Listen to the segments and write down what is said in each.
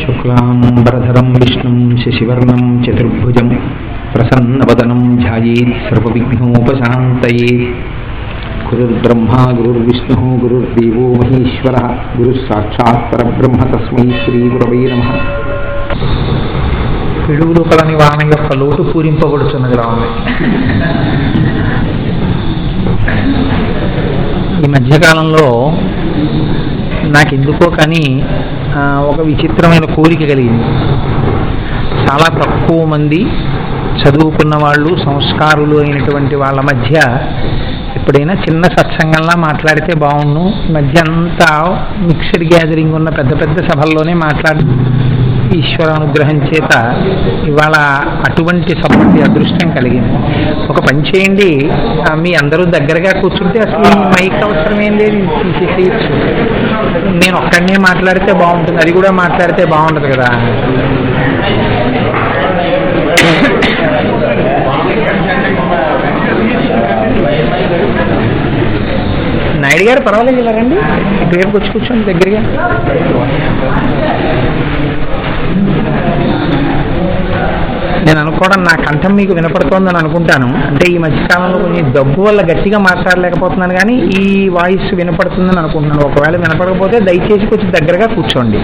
శుక్లాంబరధరం విష్ణుం శశివర్ణం చతుర్భుజం ప్రసన్నవదనం ధ్యాయేత్ సర్వవిఘ్నోపశాంతయే. గురుర్బ్రహ్మా గురుర్విష్ణుః గురుర్దేవో మహేశ్వరః గురుః సాక్షాత్ పరబ్రహ్మ తస్మై శ్రీ గురవే నమః. పిడుగులు కలని వాన యొక్క లోటు పూరింపబడుతున్నది రావాలి. ఈ మధ్యకాలంలో నాకెందుకో కానీ ఒక విచిత్రమైన కోరిక కలిగింది. చాలా తక్కువ మంది చదువుకున్న వాళ్ళు, సంస్కారులు అయినటువంటి వాళ్ళ మధ్య ఎప్పుడైనా చిన్న సత్సంగంలా మాట్లాడితే బాగుండు. ఈ మధ్య అంతా మిక్స్డ్ గ్యాదరింగ్ ఉన్న పెద్ద పెద్ద సభల్లోనే ఈశ్వర అనుగ్రహం చేత ఇవాళ అటువంటి సభకి అదృష్టం కలిగింది. ఒక పని చేయండి, మీ అందరూ దగ్గరగా కూర్చుంటే అసలు మైక్ అవసరం ఏం లేదు, తీసేసేయచ్చు. నేను ఒక్కడనే మాట్లాడితే బాగుంటుంది, అది కూడా మాట్లాడితే బాగుంటుంది కదా. నాయుడు గారు పర్వాలేదు ఇలా రండి, ఇటువైపు వచ్చి కూర్చోండి దగ్గరగా. నేను అనుకోవడం నా కంఠం మీకు వినపడుతోందని అనుకుంటాను. అంటే ఈ మధ్యకాలంలో కొంచెం దగ్గు వల్ల గట్టిగా మాట్లాడలేకపోతున్నాను, కానీ ఈ వాయిస్ వినపడుతుందని అనుకుంటున్నాను. ఒకవేళ వినపడకపోతే దయచేసి కొంచెం దగ్గరగా కూర్చోండి.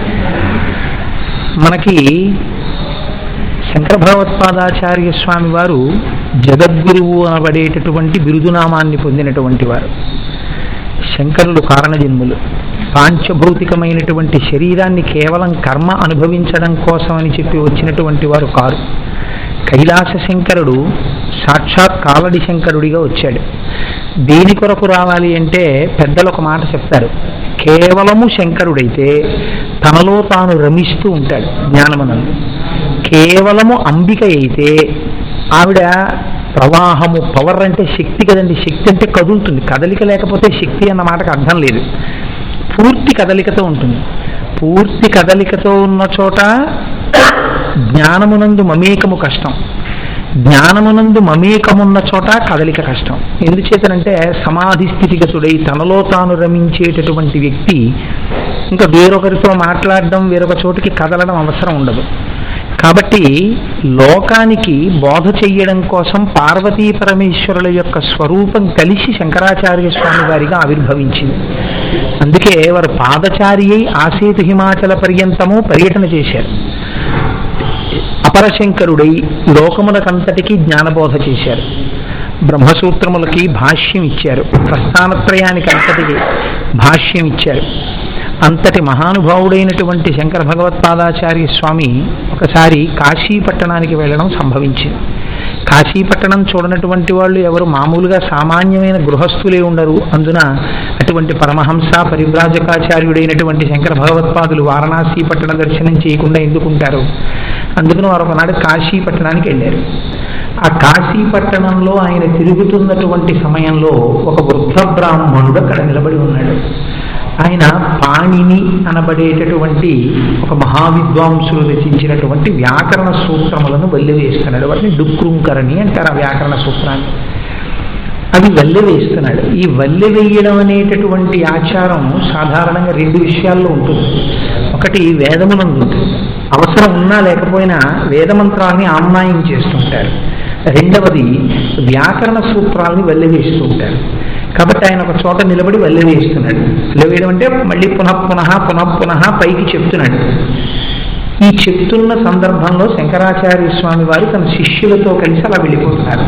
మనకి శంకర భగవత్పాదాచార్య స్వామి వారు జగద్గురువు అనబడేటటువంటి బిరుదునామాన్ని పొందినటువంటి వారు. శంకరులు కారణజన్ములు. పాంచభౌతికమైనటువంటి శరీరాన్ని కేవలం కర్మ అనుభవించడం కోసం అని చెప్పి వచ్చినటువంటి వారు కారు. కైలాస శంకరుడు సాక్షాత్ కాలడి శంకరుడిగా వచ్చాడు. దేని కొరకు రావాలి అంటే పెద్దలు ఒక మాట చెప్తారు, కేవలము శంకరుడైతే తనలో తాను రమిస్తూ ఉంటాడు జ్ఞానమనందు. కేవలము అంబిక అయితే ఆవిడ ప్రవాహము, పవర్ అంటే శక్తి కదండి. శక్తి అంటే కదులుతుంది, కదలిక లేకపోతే శక్తి అన్న మాటకు అర్థం లేదు. పూర్తి కదలికతో ఉంటుంది. పూర్తి కదలికతో ఉన్న చోట జ్ఞానమునందు మమేకము కష్టం, జ్ఞానమునందు మమేకమున్న చోట కదలిక కష్టం. ఎందుచేతనంటే సమాధి స్థితిగతుడై తనలో తాను రమించేటటువంటి వ్యక్తి ఇంకా వేరొకరితో మాట్లాడడం, వేరొక చోటికి కదలడం అవసరం ఉండదు. కాబట్టి లోకానికి బోధ చెయ్యడం కోసం పార్వతీ పరమేశ్వరుల యొక్క స్వరూపం కలిసి శంకరాచార్య స్వామి వారిగా ఆవిర్భవించింది. అందుకే వారు పాదచారి అయి ఆసేతు హిమాచల పర్యంతము పర్యటన చేశారు. అపరశంకరుడై లోకములకంతటికీ జ్ఞానబోధ చేశారు. బ్రహ్మసూత్రములకి భాష్యం ఇచ్చారు. ప్రస్థానత్రయానికి అంతటికి భాష్యం ఇచ్చారు. అంతటి మహానుభావుడైనటువంటి శంకర భగవత్పాదాచార్య స్వామి ఒకసారి కాశీపట్టణానికి వెళ్ళడం సంభవించింది. కాశీపట్టణం చూడనటువంటి వాళ్ళు ఎవరు మామూలుగా సామాన్యమైన గృహస్థులే ఉండరు. అందున అటువంటి పరమహంస పరివ్రాజకాచార్యుడైనటువంటి శంకర భగవత్పాదులు వారణాసి పట్టణ దర్శనం చేయకుండా ఎందుకుంటారు? అందుకని వారు ఒకనాడు కాశీపట్టణానికి వెళ్ళారు. ఆ కాశీపట్టణంలో ఆయన తిరుగుతున్నటువంటి సమయంలో ఒక వృద్ధ బ్రాహ్మణుడు అక్కడ నిలబడి ఉన్నాడు. ఆయన పాణిని అనబడేటటువంటి ఒక మహావిద్వాంసులు రచించినటువంటి వ్యాకరణ సూత్రములను వల్లివేస్తున్నాడు. వాటిని డుక్రుంకరణి అంటారు ఆ వ్యాకరణ సూత్రాన్ని. అవి వల్లివేస్తున్నాడు. ఈ వల్లివేయడం అనేటటువంటి ఆచారం సాధారణంగా రెండు విషయాల్లో ఉంటుంది. ఒకటి వేదమునందు ఉంటుంది, అవసరం ఉన్నా లేకపోయినా వేదమంత్రాలని ఆమ్నాయం చేస్తుంటారు. రెండవది వ్యాకరణ సూత్రాలని వల్లివేస్తూ ఉంటారు. కాబట్టి ఆయన ఒక చోట నిలబడి వల్లివేస్తున్నాడు. వల్లివేయడం అంటే మళ్ళీ పునః పైకి చెప్తున్నాడు. ఈ చెప్తున్న సందర్భంలో శంకరాచార్య స్వామి వారు తన శిష్యులతో కలిసి అలా వెళ్ళిపోతున్నారు.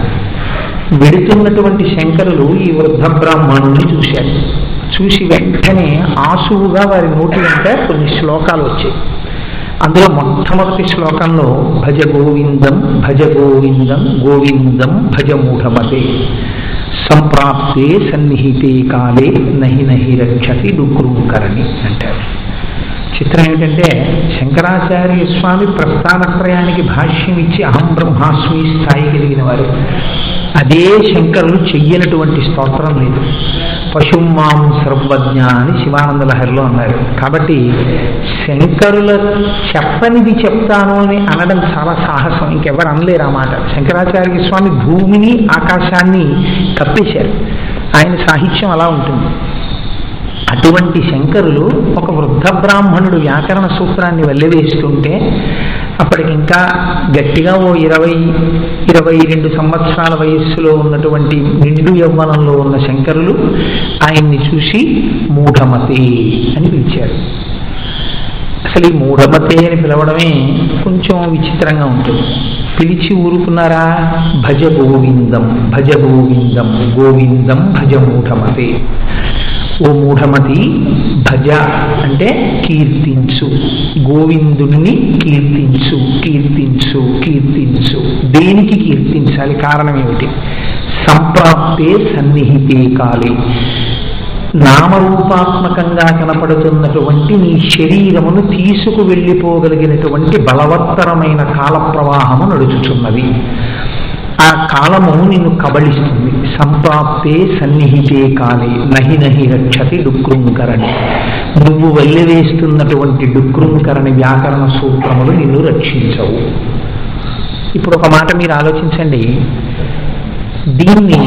వెళుతున్నటువంటి శంకరులు ఈ వృద్ధ బ్రాహ్మణుని చూశారు. చూసి వెంటనే ఆసువుగా వారి నోటి వెంట కొన్ని శ్లోకాలు వచ్చాయి. అందులో మొట్టమొదటి శ్లోకంలో భజ గోవిందం భజ గోవిందం గోవిందం భజ మూఢమతే సంప్రాప్తే సన్నిహితే కాలే నహి నహి రక్షతి డుక్రుంకరణి అంటారు. చిత్రం ఏమిటంటే శంకరాచార్య స్వామి ప్రస్థానత్రయానికి భాష్యం ఇచ్చి అహం బ్రహ్మాస్మి స్థాయి కలిగిన వారు. అదే శంకరులు చెయ్యనటువంటి స్తోత్రం లేదు. పశుమాం సర్వజ్ఞ అని శివానంద లహరిలో అన్నారు. కాబట్టి శంకరుల చెప్పనిది చెప్తాను అని అనడం చాలా సాహసం, ఇంకెవరు అనలేరు ఆ మాట. శంకరాచార్య స్వామి భూమిని ఆకాశాన్ని కప్పేశారు. ఆయన సాహిత్యం అలా ఉంటుంది. అటువంటి శంకరులు ఒక వృద్ధ బ్రాహ్మణుడు వ్యాకరణ సూత్రాన్ని వెల్లవేస్తుంటే అప్పటికి ఇంకా గట్టిగా ఓ 20-22 సంవత్సరాల వయస్సులో ఉన్నటువంటి నిండు యవ్వనంలో ఉన్న శంకరులు ఆయన్ని చూసి మూఢమతే అని పిలిచారు. అసలు ఈ మూఢమతే అని పిలవడమే కొంచెం విచిత్రంగా ఉంటుంది. పిలిచి ఊరుకున్నారా? భజ గోవిందం, భజ గోవిందం, గోవిందం భజ మూఢమతే. ఓ మూఢమతి, భజ అంటే కీర్తించు, గోవిందుణ్ణి కీర్తించు, కీర్తించు, కీర్తించు. దేనికి కీర్తించాలి? కారణం ఏమిటి? సంప్రాప్తే సన్నిహితే కాలే, నామరూపాత్మకంగా కనపడుతున్నటువంటి నీ శరీరమును తీసుకు వెళ్ళిపోగలిగినటువంటి బలవత్తరమైన కాల ప్రవాహము నడుచుచున్నది. ఆ కాలము నిన్ను కబళిస్తుంది. సంప్రాప్తే సన్నిహితే కాలే నహి నహి రక్షతి డుక్రుంకరణి. నువ్వు వెళ్ళవేస్తున్నటువంటి డుక్రుంకరణి వ్యాకరణ సూత్రములు నిన్ను రక్షించవు. ఇప్పుడు ఒక మాట మీరు ఆలోచించండి. దీన్ని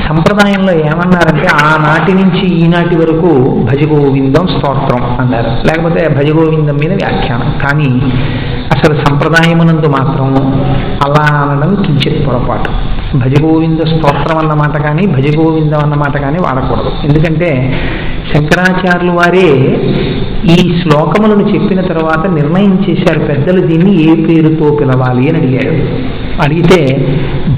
సంప్రదాయంలో ఏమన్నారంటే ఆనాటి నుంచి ఈనాటి వరకు భజగోవిందం స్తోత్రం అన్నారు, లేకపోతే భజగోవిందం మీద వ్యాఖ్యానం. కానీ అసలు సంప్రదాయమునందు మాత్రం అలా అనడం కించిత్ పొరపాటు. భజగోవింద స్తోత్రం అన్నమాట కానీ భజగోవిందం అన్నమాట కానీ వాడకూడదు. ఎందుకంటే శంకరాచార్యులు వారే ఈ శ్లోకములను చెప్పిన తర్వాత నిర్ణయం చేశారు, పెద్దలు దీన్ని ఏ పేరుతో పిలవాలి అని అడిగారు. అడిగితే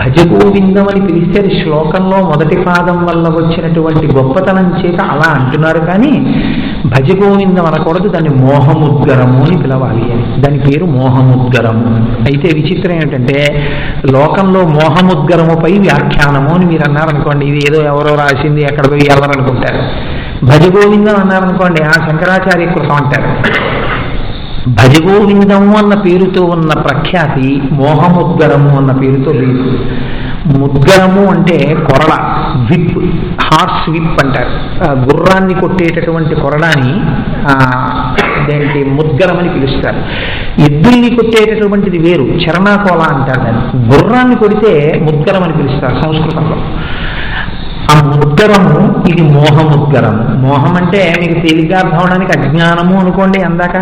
భజగోవిందం అని పిలిస్తే అది శ్లోకంలో మొదటి పాదం వల్ల వచ్చినటువంటి గొప్పతనం చేత అలా అంటున్నారు, కానీ భజగోవిందం అనకూడదు, దాన్ని మోహముద్గరము అని పిలవాలి అని. దాని పేరు మోహముద్గరము. అయితే విచిత్రం ఏమిటంటే లోకంలో మోహముద్గరముపై వ్యాఖ్యానము అని మీరు అన్నారనుకోండి, ఇది ఏదో ఎవరో రాసింది ఎక్కడికో ఎవరనుకుంటారు. భజగోవిందం అన్నారనుకోండి, ఆ శంకరాచార్య కృతం అంటారు. భజగోవిందము అన్న పేరుతో ఉన్న ప్రఖ్యాతి మోహముద్గరము అన్న పేరుతో లేదు. ముద్గరము అంటే కొరడ, విప్, హార్స్ విప్ అంటారు. గుర్రాన్ని కొట్టేటటువంటి కొరడాని దేంటి ముద్గరమని పిలుస్తారు. ఎద్దుల్ని కొట్టేటటువంటిది వేరు, చరణాకోల అంటారు దాన్ని. గుర్రాన్ని కొడితే ముద్గరం అని పిలుస్తారు సంస్కృతంలో. ఆ ముద్గరము ఇది మోహముద్గరము. మోహం అంటే మీకు తేలిగ్గా అర్థం అవడానికి అజ్ఞానము అనుకోండి. అందాక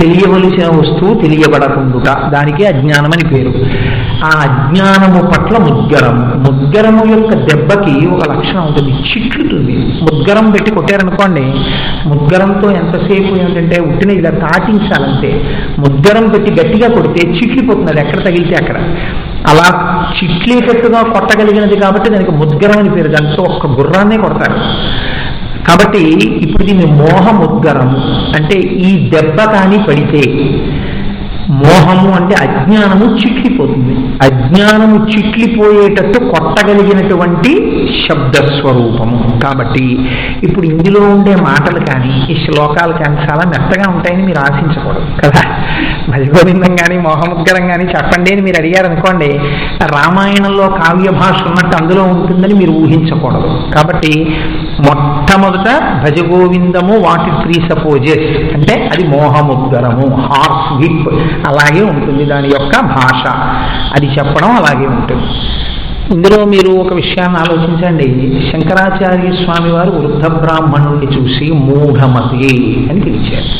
తెలియవలసిన వస్తువు తెలియబడకుండుట, దానికి అజ్ఞానం అని పేరు. ఆ అజ్ఞానము పట్ల ముద్గరము. ముద్గరము యొక్క దెబ్బకి ఒక లక్షణం ఉంటుంది, చిట్లుతుంది. ముద్గరం పెట్టి కొట్టారనుకోండి, ముద్గరంతో ఎంతసేపు ఏమిటంటే ఉట్టిన ఇలా తాటించాలంటే, ముద్గరం పెట్టి గట్టిగా కొడితే చిట్లిపోతుంది, అది ఎక్కడ తగిలితే అక్కడ. అలా చిట్లేటట్టుగా కొట్టగలిగినది కాబట్టి దానికి ముద్గరం అని పేరు. దాంతో ఒక్క గుర్రాన్నే కొడతారు. కాబట్టి ఇప్పుడు దీన్ని మోహముద్గరము అంటే ఈ దెబ్బ కానీ పడితే, మోహము అంటే అజ్ఞానము చిట్లిపోతుంది. అజ్ఞానము చిట్లిపోయేటట్టు కొట్టగలిగినటువంటి శబ్దస్వరూపము. కాబట్టి ఇప్పుడు ఇందులో ఉండే మాటలు కానీ ఈ శ్లోకాలు కానీ చాలా మెత్తగా ఉంటాయని మీరు ఆశించకూడదు కదా. భజగోవిందం కానీ మోహముద్గరం కానీ చెప్పండి అని మీరు అడిగారు అనుకోండి, రామాయణంలో కావ్య భాష ఉన్నట్టు అందులో ఉంటుందని మీరు ఊహించకూడదు. కాబట్టి మొట్టమొదట భజగోవిందము వాట్ ఇట్ ప్రీసపోజెస్ అంటే అది మోహముద్గరము, హార్స్ విప్ అలాగే ఉంటుంది దాని యొక్క భాష. అది చెప్పడం అలాగే ఉంటుంది. ఇందులో మీరు ఒక విషయాన్ని ఆలోచించండి. శంకరాచార్య స్వామి వారు వృద్ధ బ్రాహ్మణుణ్ణి చూసి మూఢమతే అని పిలిచారు.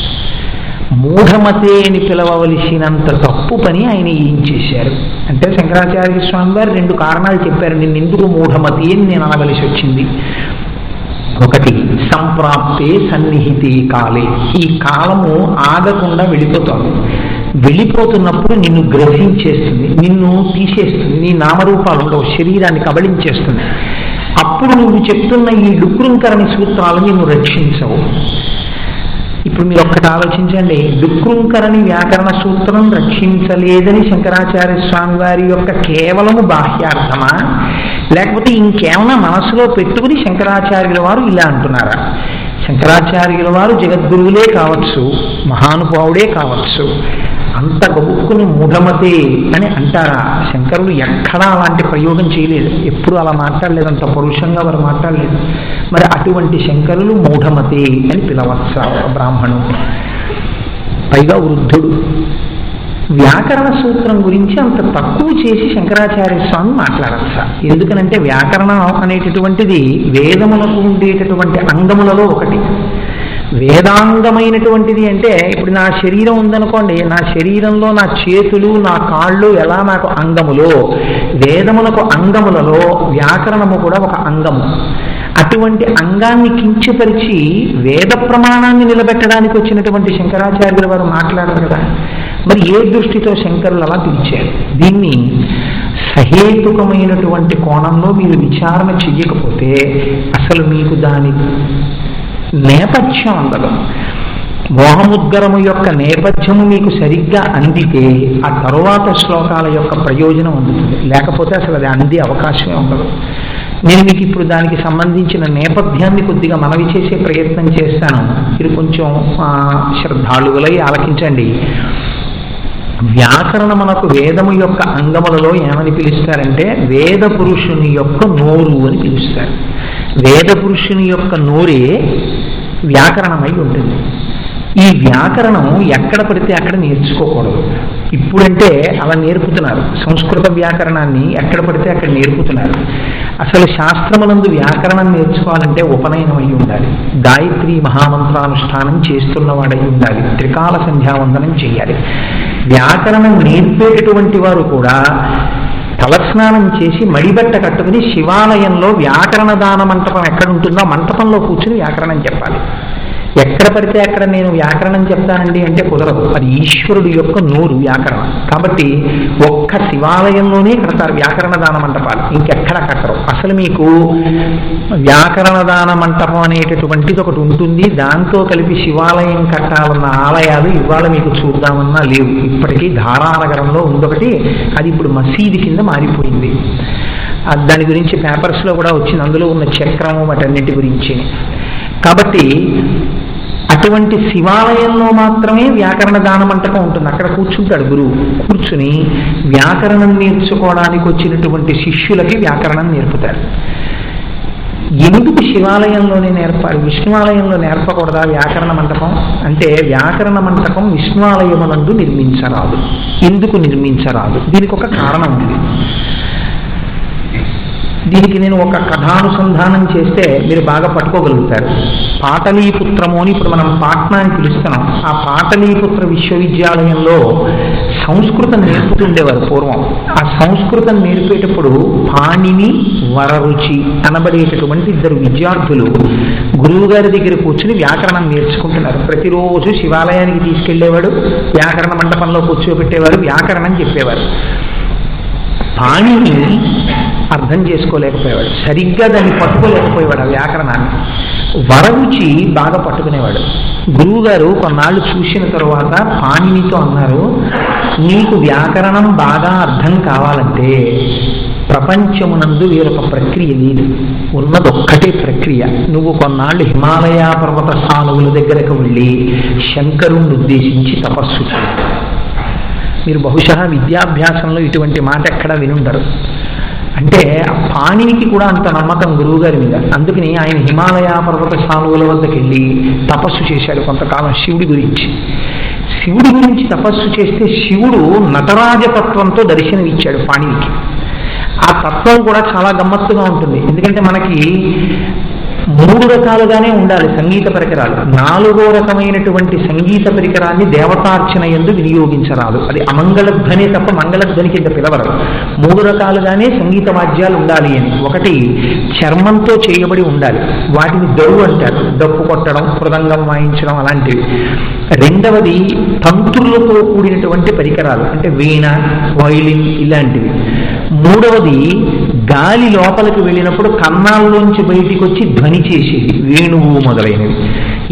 మూఢమతే అని పిలవవలసినంత తప్పు పని ఆయన ఏం చేశారు అంటే, శంకరాచార్య స్వామి వారు 2 కారణాలు చెప్పారు నిన్ను ఎందుకు మూఢమతి అని నేను అనవలసి వచ్చింది. ఒకటి, సంప్రాప్తే సన్నిహితే కాలే. ఈ కాలము ఆగకుండా వెళ్ళిపోతుంది. వెళ్ళిపోతున్నప్పుడు నిన్ను గ్రహించేస్తుంది, నిన్ను తీసేస్తుంది, నీ నామరూపాలు ఉండవు, శరీరాన్ని కబళించేస్తుంది. అప్పుడు నువ్వు చెప్తున్న ఈ డుక్రుంకరణి సూత్రాలు నిన్ను రక్షించవు. ఇప్పుడు మీరు ఒక్కటి ఆలోచించండి, డుక్రుంకరణి వ్యాకరణ సూత్రం రక్షించలేదని శంకరాచార్య స్వామి వారి యొక్క కేవలము బాహ్యార్థమా, లేకపోతే ఇంకేమైనా మనసులో పెట్టుకుని శంకరాచార్యుల వారు ఇలా అంటున్నారా? శంకరాచార్యుల వారు జగద్గురువులే కావచ్చు, మహానుభావుడే కావచ్చు, అంత గబుక్కుని మూఢమతే అని అంటారా? శంకరులు ఎక్కడా అలాంటి ప్రయోగం చేయలేదు, ఎప్పుడు అలా మాట్లాడలేదు, అంత పరుషంగా వారు మాట్లాడలేదు. మరి అటువంటి శంకరులు మూఢమతే అని పిలవచ్చా బ్రాహ్మణుడు, పైగా వృద్ధుడు? వ్యాకరణ సూత్రం గురించి అంత తక్కువ చేసి శంకరాచార్య స్వామి మాట్లాడచ్చా? ఎందుకనంటే వ్యాకరణం అనేటటువంటిది వేదములకు ఉండేటటువంటి అంగములలో ఒకటి. వేదాంగమైనటువంటిది అంటే ఇప్పుడు నా శరీరం ఉందనుకోండి, నా శరీరంలో నా చేతులు నా కాళ్ళు ఎలా నాకు అంగములో, వేదములకు అంగములలో వ్యాకరణము కూడా ఒక అంగము. అటువంటి అంగాన్ని కించపరిచి వేద ప్రమాణాన్ని నిలబెట్టడానికి వచ్చినటువంటి శంకరాచార్యుల వారు మాట్లాడారు కదా. మరి ఏ దృష్టితో శంకరులు అలా పిలిచారు? దీన్ని సహేతుకమైనటువంటి కోణంలో మీరు విచారణ చెయ్యకపోతే అసలు మీకు దాని నేపథ్యం అందదు. మోహముద్గరము యొక్క నేపథ్యము మీకు సరిగ్గా అందితే ఆ తరువాత శ్లోకాల యొక్క ప్రయోజనం అందుతుంది, లేకపోతే అసలు అది అందే అవకాశమే ఉండదు. నేను మీకు ఇప్పుడు దానికి సంబంధించిన నేపథ్యాన్ని కొద్దిగా మనవి చేసే ప్రయత్నం చేస్తాను. మీరు కొంచెం శ్రద్ధాళువులై ఆలకించండి. వ్యాకరణమునకు వేదము యొక్క అంగములలో ఏమని పిలుస్తారంటే వేద పురుషుని యొక్క నోరు అని పిలుస్తారు. వేద పురుషుని యొక్క నోరే వ్యాకరణమై ఉంటుంది. ఈ వ్యాకరణం ఎక్కడ పడితే అక్కడ నేర్చుకోకూడదు. ఇప్పుడంటే అలా నేర్పుతున్నారు, సంస్కృత వ్యాకరణాన్ని ఎక్కడ పడితే అక్కడ నేర్పుతున్నారు. అసలు శాస్త్రమునందు వ్యాకరణం నేర్చుకోవాలంటే ఉపనయనం అయి ఉండాలి, గాయత్రి మహామంత్రానుష్ఠానం చేస్తున్నవాడై ఉండాలి, త్రికాల సంధ్యావందనం చేయాలి. వ్యాకరణం నేర్పేటటువంటి వారు కూడా తలస్నానం చేసి మడిబట్ట కట్టుకుని శివాలయంలో వ్యాకరణ దాన మంటపం ఎక్కడుంటుందో మంటపంలో కూర్చుని వ్యాకరణం చెప్పాలి. ఎక్కడ పడితే అక్కడ నేను వ్యాకరణం చెప్తానండి అంటే కుదరదు. అది ఈశ్వరుడు యొక్క నోరు వ్యాకరణం. కాబట్టి ఒక్క శివాలయంలోనే కడతారు వ్యాకరణ దాన మంటపాలు, ఇంకెక్కడ కట్టరు. అసలు మీకు వ్యాకరణ దాన మంటపం అనేటటువంటిది ఒకటి ఉంటుంది, దాంతో కలిపి శివాలయం కట్టాలన్న ఆలయాలు ఇవాళ మీకు చూద్దామన్నా లేవు. ఇప్పటికీ ధారానగరంలో ఉందొకటి, అది ఇప్పుడు మసీదు కింద మారిపోయింది. దాని గురించి పేపర్స్లో కూడా వచ్చింది, అందులో ఉన్న చక్రము వాటన్నిటి గురించి. కాబట్టి అటువంటి శివాలయంలో మాత్రమే వ్యాకరణ దాన మంటపం ఉంటుంది. అక్కడ కూర్చుంటాడు గురువు, కూర్చుని వ్యాకరణం నేర్చుకోవడానికి వచ్చినటువంటి శిష్యులకి వ్యాకరణం నేర్పుతారు. ఎందుకు శివాలయంలోనే నేర్పాలి, విష్ణువాలయంలో నేర్పకూడదా వ్యాకరణ మంటపం అంటే? వ్యాకరణ మంటపం విష్ణువాలయమునందు నిర్మించరాదు. ఎందుకు నిర్మించరాదు? దీనికి ఒక కారణం ఉంది. దీనికి నేను ఒక కథానుసంధానం చేస్తే మీరు బాగా పట్టుకోగలుగుతారు. పాటలీపుత్రము అని ఇప్పుడు మనం పాట్నా అని పిలుస్తున్నాం. ఆ పాటలీపుత్ర విశ్వవిద్యాలయంలో సంస్కృతం నేర్పుతుండేవారు పూర్వం. ఆ సంస్కృతం నేర్పేటప్పుడు పాణిని వరరుచి అనబడేటటువంటి ఇద్దరు విద్యార్థులు గురువుగారి దగ్గర కూర్చుని వ్యాకరణం నేర్చుకుంటున్నారు. ప్రతిరోజు శివాలయానికి తీసుకెళ్లేవాడు, వ్యాకరణ మండపంలో కూర్చోబెట్టేవారు, వ్యాకరణం చెప్పేవారు. పాణిని అర్థం చేసుకోలేకపోయేవాడు, సరిగ్గా దాన్ని పట్టుకోలేకపోయేవాడు ఆ వ్యాకరణాన్ని. వరరుచి బాగా పట్టుకునేవాడు. గురువుగారు కొన్నాళ్ళు చూసిన తరువాత పాణినితో అన్నారు, నీకు వ్యాకరణం బాగా అర్థం కావాలంటే ప్రపంచమునందు వేరొక ప్రక్రియ లేదు, ఉన్నదొక్కటే ప్రక్రియ. నువ్వు కొన్నాళ్ళు హిమాలయ పర్వత సానువుల దగ్గరకు వెళ్ళి శంకరుణ్ణి ఉద్దేశించి తపస్సు చేయి. మీరు బహుశా విద్యాభ్యాసంలో ఇటువంటి మాట ఎక్కడా వినుండరు. అంటే పాణినికి కూడా అంత నమ్మకం గురువుగారి మీద. అందుకని ఆయన హిమాలయ పర్వత సానువుల వద్దకు వెళ్ళి తపస్సు చేశాడు కొంతకాలం శివుడి గురించి. శివుడి గురించి తపస్సు చేస్తే శివుడు నటరాజతత్వంతో దర్శనమిచ్చాడు పాణినికి. ఆ తత్వం కూడా చాలా గమ్మత్తుగా ఉంటుంది. ఎందుకంటే మనకి 3 రకాలుగానే ఉండాలి సంగీత పరికరాలు. 4వ రకమైనటువంటి సంగీత పరికరాన్ని దేవతార్చన యందు వినియోగించరాదు. అది అమంగళధ్వనే తప్ప మంగళధ్వని కింద పిలవరు. 3 రకాలుగానే సంగీత వాద్యాలు ఉండాలి అని. ఒకటి చర్మంతో చేయబడి ఉండాలి, వాటిని దరువు అంటారు, డప్పు కొట్టడం, మృదంగం వాయించడం అలాంటివి. రెండవది తంత్రులతో కూడినటువంటి పరికరాలు, అంటే వీణ, వయలిన్ ఇలాంటివి. మూడవది గాలి లోపలికి వెళ్ళినప్పుడు కన్నాల్లోంచి బయటికి వచ్చి ధ్వని చేసేది, వేణువు మొదలైనవి.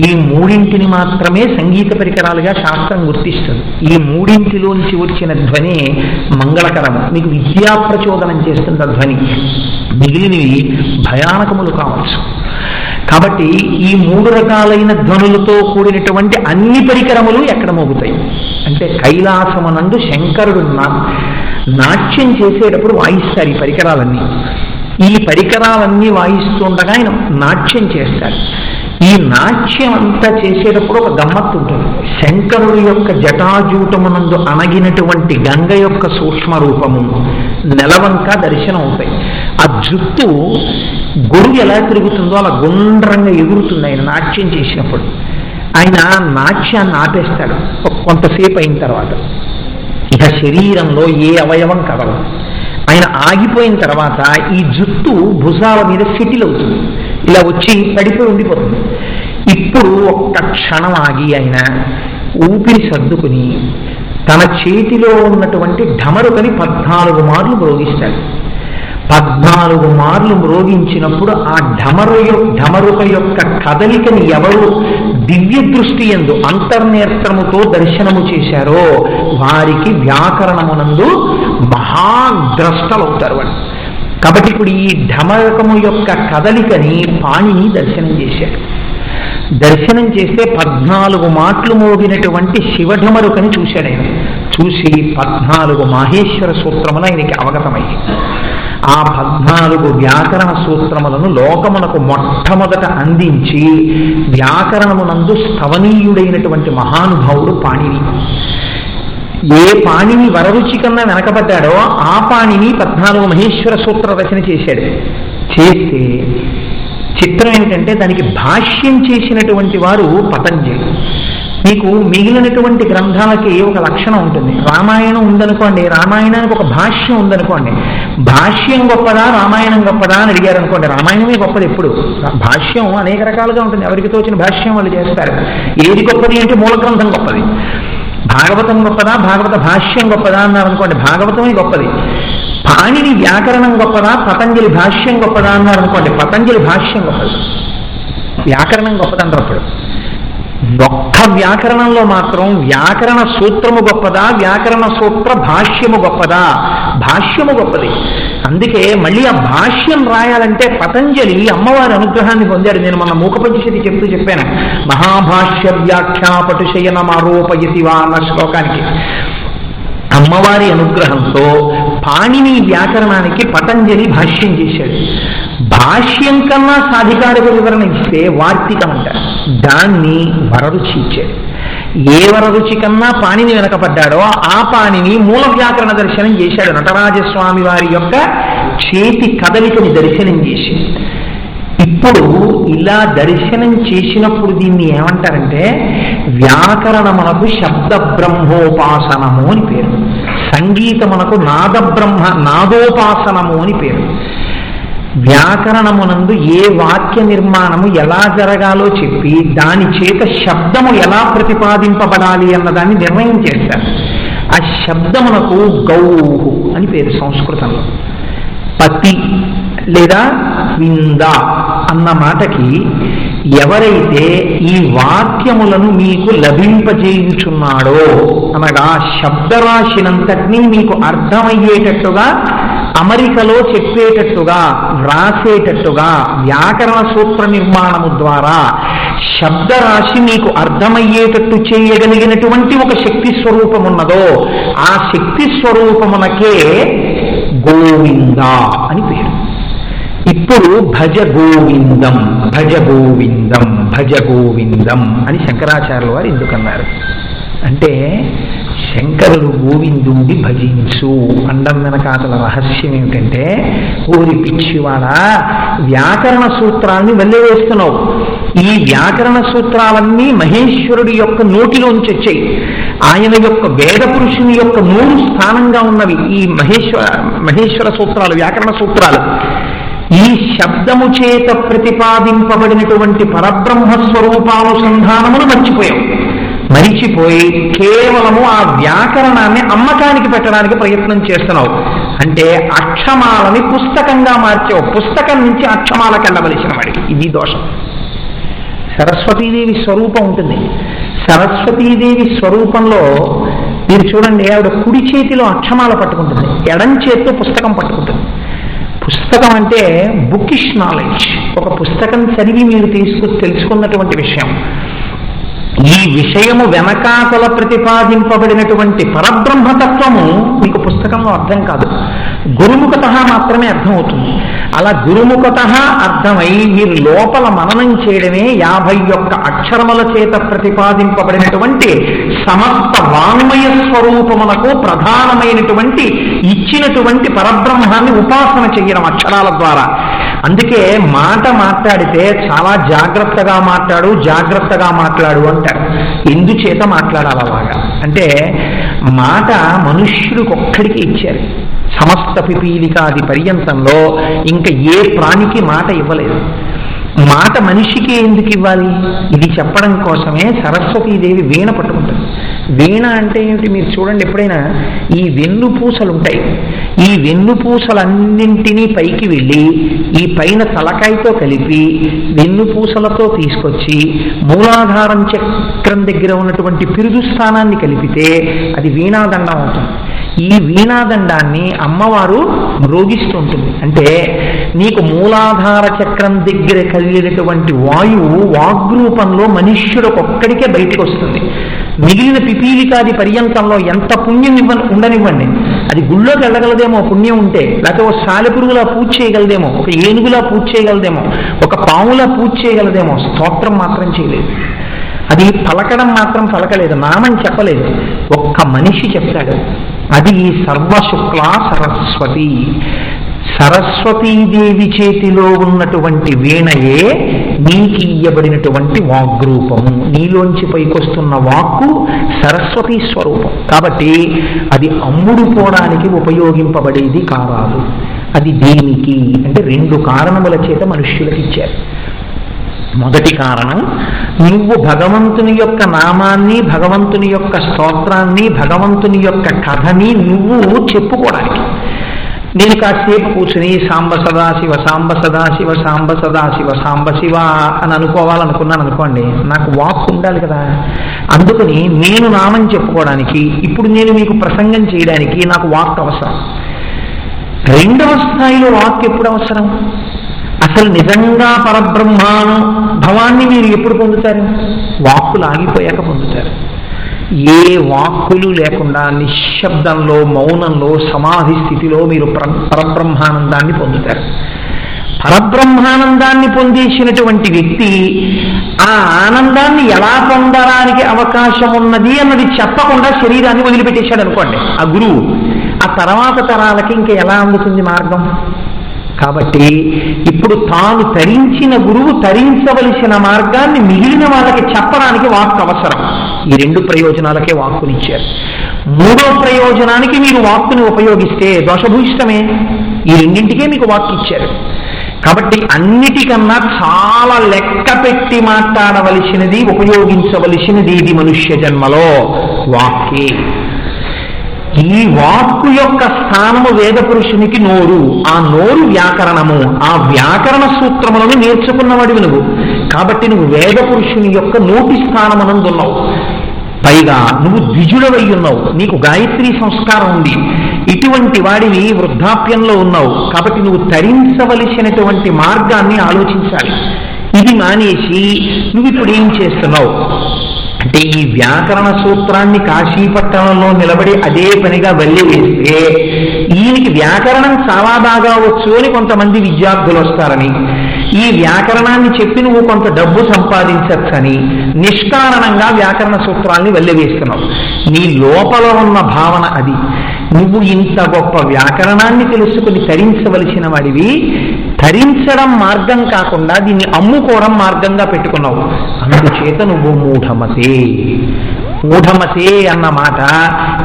ఈ 3 మాత్రమే సంగీత పరికరాలుగా శాస్త్రం గుర్తిస్తుంది. ఈ 3లోంచి వచ్చిన ధ్వని మంగళకరము, మీకు విద్యా ప్రచోదనం చేస్తుంది ఆ ధ్వని. మిగిలినవి భయానకములు కావచ్చు. కాబట్టి ఈ 3 రకాలైన ధ్వనులతో కూడినటువంటి అన్ని పరికరములు ఎక్కడ మోగుతాయి అంటే కైలాసమునందు శంకరుడు నాట్యం చేసేటప్పుడు వాయిస్తారు ఈ పరికరాలన్నీ. ఈ పరికరాలన్నీ వాయిస్తుండగా ఆయన నాట్యం చేస్తారు. ఈ నాట్యం అంతా చేసేటప్పుడు ఒక గమ్మత్తు ఉంటుంది. శంకరుడి యొక్క జటాజూటమునందు అణగినటువంటి గంగ యొక్క సూక్ష్మ రూపము నెలవంక దర్శనం అవుతాయి. ఆ జుట్టు గొడుగు ఎలా తిరుగుతుందో అలా గుండ్రంగా ఎగురుతుంది ఆయన నాట్యం చేసినప్పుడు. ఆయన నాట్యాన్ని ఆపేస్తాడు కొంతసేపు అయిన తర్వాత. ఇక శరీరంలో ఏ అవయవం కదలదు. ఆయన ఆగిపోయిన తర్వాత ఈ జుట్టు భుజాల మీద సెటిల్ అవుతుంది, ఇలా వచ్చి పడిపోయి ఉండిపోతుంది. ఇప్పుడు ఒక్క క్షణం ఆగి ఆయన ఊపిరి సర్దుకుని తన చేతిలో ఉన్నటువంటి ఢమరుకని 14 మార్లు మ్రోగిస్తాడు. 14 మార్లు మ్రోగించినప్పుడు ఆ ఢమరుక యొక్క కదలికని ఎవరు దివ్య దృష్టి యందు అంతర్నేత్రముతో దర్శనము చేశారో వారికి వ్యాకరణమునందు మహాద్రష్టలవుతారు వాడు. కాబట్టి ఇప్పుడు ఈ ఢమరకము యొక్క కదలికని పాణిని దర్శనం చేశాడు. దర్శనం చేస్తే 14 మాటలు మోగినటువంటి శివఢమరుకని చూశాడు ఆయన. చూసి 14 మాహేశ్వర సూత్రములు ఆయనకి అవగతమయ్యాయి. ఆ 14 వ్యాకరణ సూత్రములను లోకమునకు మొట్టమొదట అందించి వ్యాకరణమునందు స్థవనీయుడైనటువంటి మహానుభావుడు పాణిని. ఏ పాణిని వరరుచి కన్నా వెనకబడ్డాడో ఆ పాణిని 14 మహేశ్వర సూత్ర రచన చేశాడు. చేస్తే చిత్రం ఏంటంటే దానికి భాష్యం చేసినటువంటి వారు పతంజలి. మీకు మిగిలినటువంటి గ్రంథాలకి ఒక లక్షణం ఉంటుంది. రామాయణం ఉందనుకోండి, రామాయణానికి ఒక భాష్యం ఉందనుకోండి, భాష్యం గొప్పదా రామాయణం గొప్పదా అని అడిగారు అనుకోండి, రామాయణమే గొప్పది. ఎప్పుడు భాష్యం అనేక రకాలుగా ఉంటుంది, ఎవరికి తోచిన భాష్యం వాళ్ళు చేస్తారు. ఏది గొప్పది అంటే మూల గ్రంథం గొప్పది. భాగవతం గొప్పదా భాగవత భాష్యం గొప్పదా అన్నారు అనుకోండి, భాగవతమే గొప్పది. పాణిని వ్యాకరణం గొప్పదా పతంజలి భాష్యం గొప్పదా అన్నారు అనుకోండి, పతంజలి భాష్యం గొప్పది, వ్యాకరణం గొప్పదన్నారు. అప్పుడు ఒక్క వ్యాకరణంలో మాత్రం వ్యాకరణ సూత్రము గొప్పదా వ్యాకరణ సూత్ర భాష్యము గొప్పదా, భాష్యము గొప్పది. అందుకే మళ్ళీ ఆ భాష్యం రాయాలంటే పతంజలి అమ్మవారి అనుగ్రహాన్ని పొందాడు. నేను మన మూకపంచశతి చెప్తూ చెప్పాను, మహాభాష్య వ్యాఖ్యా పటుశయనమారోపయతి వా అన్న శ్లోకానికి అమ్మవారి అనుగ్రహంతో పాణిని వ్యాకరణానికి పతంజలి భాష్యం చేశాడు. భాష్యం కన్నా సాధికారిక వివరణ ఇస్తే వార్తికం అంటారు, దాన్ని వరరుచి ఇచ్చాడు. ఏ వరరుచి కన్నా పాణిని వెనకపడ్డాడో ఆ పాణిని మూల వ్యాకరణ దర్శనం చేశాడు. నటరాజస్వామి వారి యొక్క చేతి కదలికని దర్శనం చేసి, ఇప్పుడు ఇలా దర్శనం చేసినప్పుడు దీన్ని ఏమంటారంటే వ్యాకరణమునకు శబ్ద బ్రహ్మోపాసనము అని పేరు, సంగీతమునకు నాదోపాసనము అని పేరు. వ్యాకరణమునందు ఏ వాక్య నిర్మాణము ఎలా జరగాలో చెప్పి దాని చేత శబ్దము ఎలా ప్రతిపాదింపబడాలి అన్నదాన్ని నిర్ణయం చేస్తారు. ఆ శబ్దమునకు గౌహు అని పేరు సంస్కృతంలో. పతి లేదా వింద అన్న మాటకి ఎవరైతే ఈ వాక్యములను మీకు లభింపజేయుచున్నాడో అనగా శబ్దరాశినంతటినీ మీకు అర్థమయ్యేటట్టుగా అమరికలో చెప్పేటట్టుగా వ్రాసేటట్టుగా వ్యాకరణ సూత్ర నిర్మాణము ద్వారా శబ్దరాశి మీకు అర్థమయ్యేటట్టు చేయగలిగినటువంటి ఒక శక్తి స్వరూపమున్నదో ఆ శక్తి స్వరూపమునకే గోవింద అని పేరు. ఇప్పుడు భజ గోవిందం భజ గోవిందం భజ గోవిందం అని శంకరాచార్యుల వారు ఎందుకన్నారు అంటే, శంకరుడు గోవిందుడి భజించు అండం వెనకాతల రహస్యం ఏమిటంటే, ఊరి పిచ్చివాడా వ్యాకరణ సూత్రాన్ని వెళ్ళవేస్తున్నావు. ఈ వ్యాకరణ సూత్రాలన్నీ మహేశ్వరుడి యొక్క నోటిలోంచి వచ్చాయి. ఆయన యొక్క వేద పురుషుని యొక్క నూరు స్థానంగా ఉన్నవి ఈ మహేశ్వర సూత్రాలు, వ్యాకరణ సూత్రాలు. ఈ శబ్దము చేత ప్రతిపాదింపబడినటువంటి పరబ్రహ్మ స్వరూపానుసంధానమును మరిచిపోయి కేవలము ఆ వ్యాకరణాన్ని అమ్మకానికి పెట్టడానికి ప్రయత్నం చేస్తున్నావు. అంటే అక్షమాలని పుస్తకంగా మార్చావు, పుస్తకం నుంచి అక్షమాలకు వెళ్ళవలసిన వాడికి. ఇది దోషం. సరస్వతీదేవి స్వరూపం ఉంటుంది. సరస్వతీదేవి స్వరూపంలో మీరు చూడండి, ఆవిడ కుడి చేతిలో అక్షమాల పట్టుకుంటుంది, ఎడం చేతితో పుస్తకం పట్టుకుంటుంది. పుస్తకం అంటే బుకిష్ నాలెడ్జ్, ఒక పుస్తకం చదివి మీరు తెలుసుకున్నటువంటి విషయం. ఈ విషయము వెనకాతల ప్రతిపాదింపబడినటువంటి పరబ్రహ్మతత్వము మీకు పుస్తకంలో అర్థం కాదు, గురుముఖత మాత్రమే అర్థమవుతుంది. అలా గురుముఖత అర్థమై మీరు లోపల మననం చేయడమే 51 అక్షరముల చేత ప్రతిపాదింపబడినటువంటి సమస్త వాంగ్మయ స్వరూపమునకు ప్రధానమైనటువంటి ఇచ్చినటువంటి పరబ్రహ్మాన్ని ఉపాసన చేయడం అక్షరాల ద్వారా. అందుకే మాట మాట్లాడితే చాలా జాగ్రత్తగా మాట్లాడు అంటారు. ఎందుచేత మాట్లాడాలి అలాగా అంటే మాట మనుష్యుడికి ఒక్కడికి ఇచ్చారు. సమస్త పిపీలికాది పర్యంతంలో ఇంకా ఏ ప్రాణికి మాట ఇవ్వలేదు. మాట మనిషికి ఎందుకు ఇవ్వాలి? ఇది చెప్పడం కోసమే సరస్వతీదేవి వీణ పట్టుకుంటుంది. వీణ అంటే ఏమిటి మీరు చూడండి, ఎప్పుడైనా ఈ వెన్నుపూసలు ఉంటాయి, ఈ వెన్నుపూసలన్నింటినీ పైకి వెళ్ళి ఈ పైన తలకాయతో కలిపి వెన్నుపూసలతో తీసుకొచ్చి మూలాధారం చక్రం దగ్గర ఉన్నటువంటి పిరుదు స్థానాన్ని కలిపితే అది వీణాదండం అవుతుంది. ఈ వీణాదండాన్ని అమ్మవారు మ్రోగిస్తుంటుంది. అంటే నీకు మూలాధార చక్రం దగ్గర కలిగినటువంటి వాయువు వాగ్రూపంలో మనుష్యుడికొక్కడికే బయటికి వస్తుంది. మిగిలిన పిపీలికాది పర్యంతంలో ఎంత పుణ్యం ఉండనివ్వండి, అది గుళ్ళోకి వెళ్ళగలదేమో పుణ్యం ఉంటే, లేకపోతే ఒక సాలెపురుగులా పూజ చేయగలదేమో, ఒక ఏనుగులా పూజ చేయగలదేమో, ఒక పాములా పూజ చేయగలదేమో, స్తోత్రం మాత్రం చేయలేదు. అది పలకడం మాత్రం పలకలేదు, నామం చెప్పలేదు. ఒక్క మనిషి చెప్తాడు. అది సర్వశుక్ల సరస్వతి. సరస్వతీదేవి చేతిలో ఉన్నటువంటి వీణయే నీకి ఇయ్యబడినటువంటి వాగ్రూపము. నీలోంచి పైకొస్తున్న వాక్కు సరస్వతీ స్వరూపం కాబట్టి అది అమ్ముడు పోవడానికి ఉపయోగింపబడేది కారాదు. అది దేనికి అంటే 2 కారణముల చేత మనుష్యులకు ఇచ్చారు. మొదటి కారణం, నువ్వు భగవంతుని యొక్క నామాన్ని, భగవంతుని యొక్క స్తోత్రాన్ని, భగవంతుని యొక్క కథని నువ్వు చెప్పుకోవడానికి. నేను కాసేపు కూర్చుని సాంబ సదాశివ సాంబ సదాశివ సాంబ సదాశివ సాంబ శివ అని అనుకోవాలనుకున్నాను అనుకోండి, నాకు వాక్ ఉండాలి కదా. అందుకని నేను నామం చెప్పుకోవడానికి, ఇప్పుడు నేను మీకు ప్రసంగం చేయడానికి నాకు వాక్ అవసరం. 2వ స్థాయిలో వాక్ ఎప్పుడు అవసరం? అసలు నిజంగా పరబ్రహ్మాను భవాన్ని మీరు ఎప్పుడు పొందుతారు? వాక్కులు ఆగిపోయాక పొందుతారు. ఏ వాక్కులు లేకుండా నిశ్శబ్దంలో, మౌనంలో, సమాధి స్థితిలో మీరు పరబ్రహ్మానందాన్ని పొందుతారు. పరబ్రహ్మానందాన్ని పొందేసినటువంటి వ్యక్తి ఆ ఆనందాన్ని ఎలా పొందడానికి అవకాశం ఉన్నది అన్నది చెప్పకుండా శరీరాన్ని వదిలిపెట్టేశాడు అనుకోండి ఆ గురువు, ఆ తర్వాత తరాలకి ఇంకా ఎలా అందుతుంది మార్గం? కాబట్టి ఇప్పుడు తాను తరించిన గురువు తరించవలసిన మార్గాన్ని మిగిలిన వాళ్ళకి చెప్పడానికి వాక్కు అవసరం. ఈ 2 ప్రయోజనాలకే వాక్కునిచ్చారు. 3వ ప్రయోజనానికి మీరు వాక్కుని ఉపయోగిస్తే దోషభూయిష్టమే. ఈ 2ంటికే మీకు వాక్కు ఇచ్చారు. కాబట్టి అన్నిటికన్నా చాలా లెక్క పెట్టి మాట్లాడవలసినది, ఉపయోగించవలసినది ఇది మనుష్య జన్మలో వాక్కే. ఈ వాక్కు యొక్క స్థానము వేద పురుషునికి నోరు, ఆ నోరు వ్యాకరణము, ఆ వ్యాకరణ సూత్రములను నేర్చుకున్నవాడివి నువ్వు. కాబట్టి నువ్వు వేద పురుషుని యొక్క నోటి స్థానమనందున్నావు. పైగా నువ్వు ద్విజుడవై ఉన్నావు, నీకు గాయత్రీ సంస్కారం ఉంది. ఇటువంటి వాడివి వృద్ధాప్యంలో ఉన్నావు. కాబట్టి నువ్వు తరించవలసినటువంటి మార్గాన్ని ఆలోచించాలి. ఇది మానేసి నువ్వు ఇప్పుడు ఏం చేస్తున్నావు అంటే ఈ వ్యాకరణ సూత్రాన్ని కాశీపట్టణంలో నిలబడి అదే పనిగా వెళ్ళి వేస్తే ఈయనకి వ్యాకరణం చాలా బాగా వచ్చు అని కొంతమంది విద్యార్థులు వస్తారని, ఈ వ్యాకరణాన్ని చెప్పి నువ్వు కొంత డబ్బు సంపాదించచ్చని నిష్కారణంగా వ్యాకరణ సూత్రాల్ని వెళ్ళవేస్తున్నావు. నీ లోపల ఉన్న భావన అది. నువ్వు ఇంత గొప్ప వ్యాకరణాన్ని తెలుసుకుని తరించవలసిన వాడివి, ధరించడం మార్గం కాకుండా దీన్ని అమ్ముకోవడం మార్గంగా పెట్టుకున్నావు. అందుచేత నువ్వు మూఢమతే అన్న మాట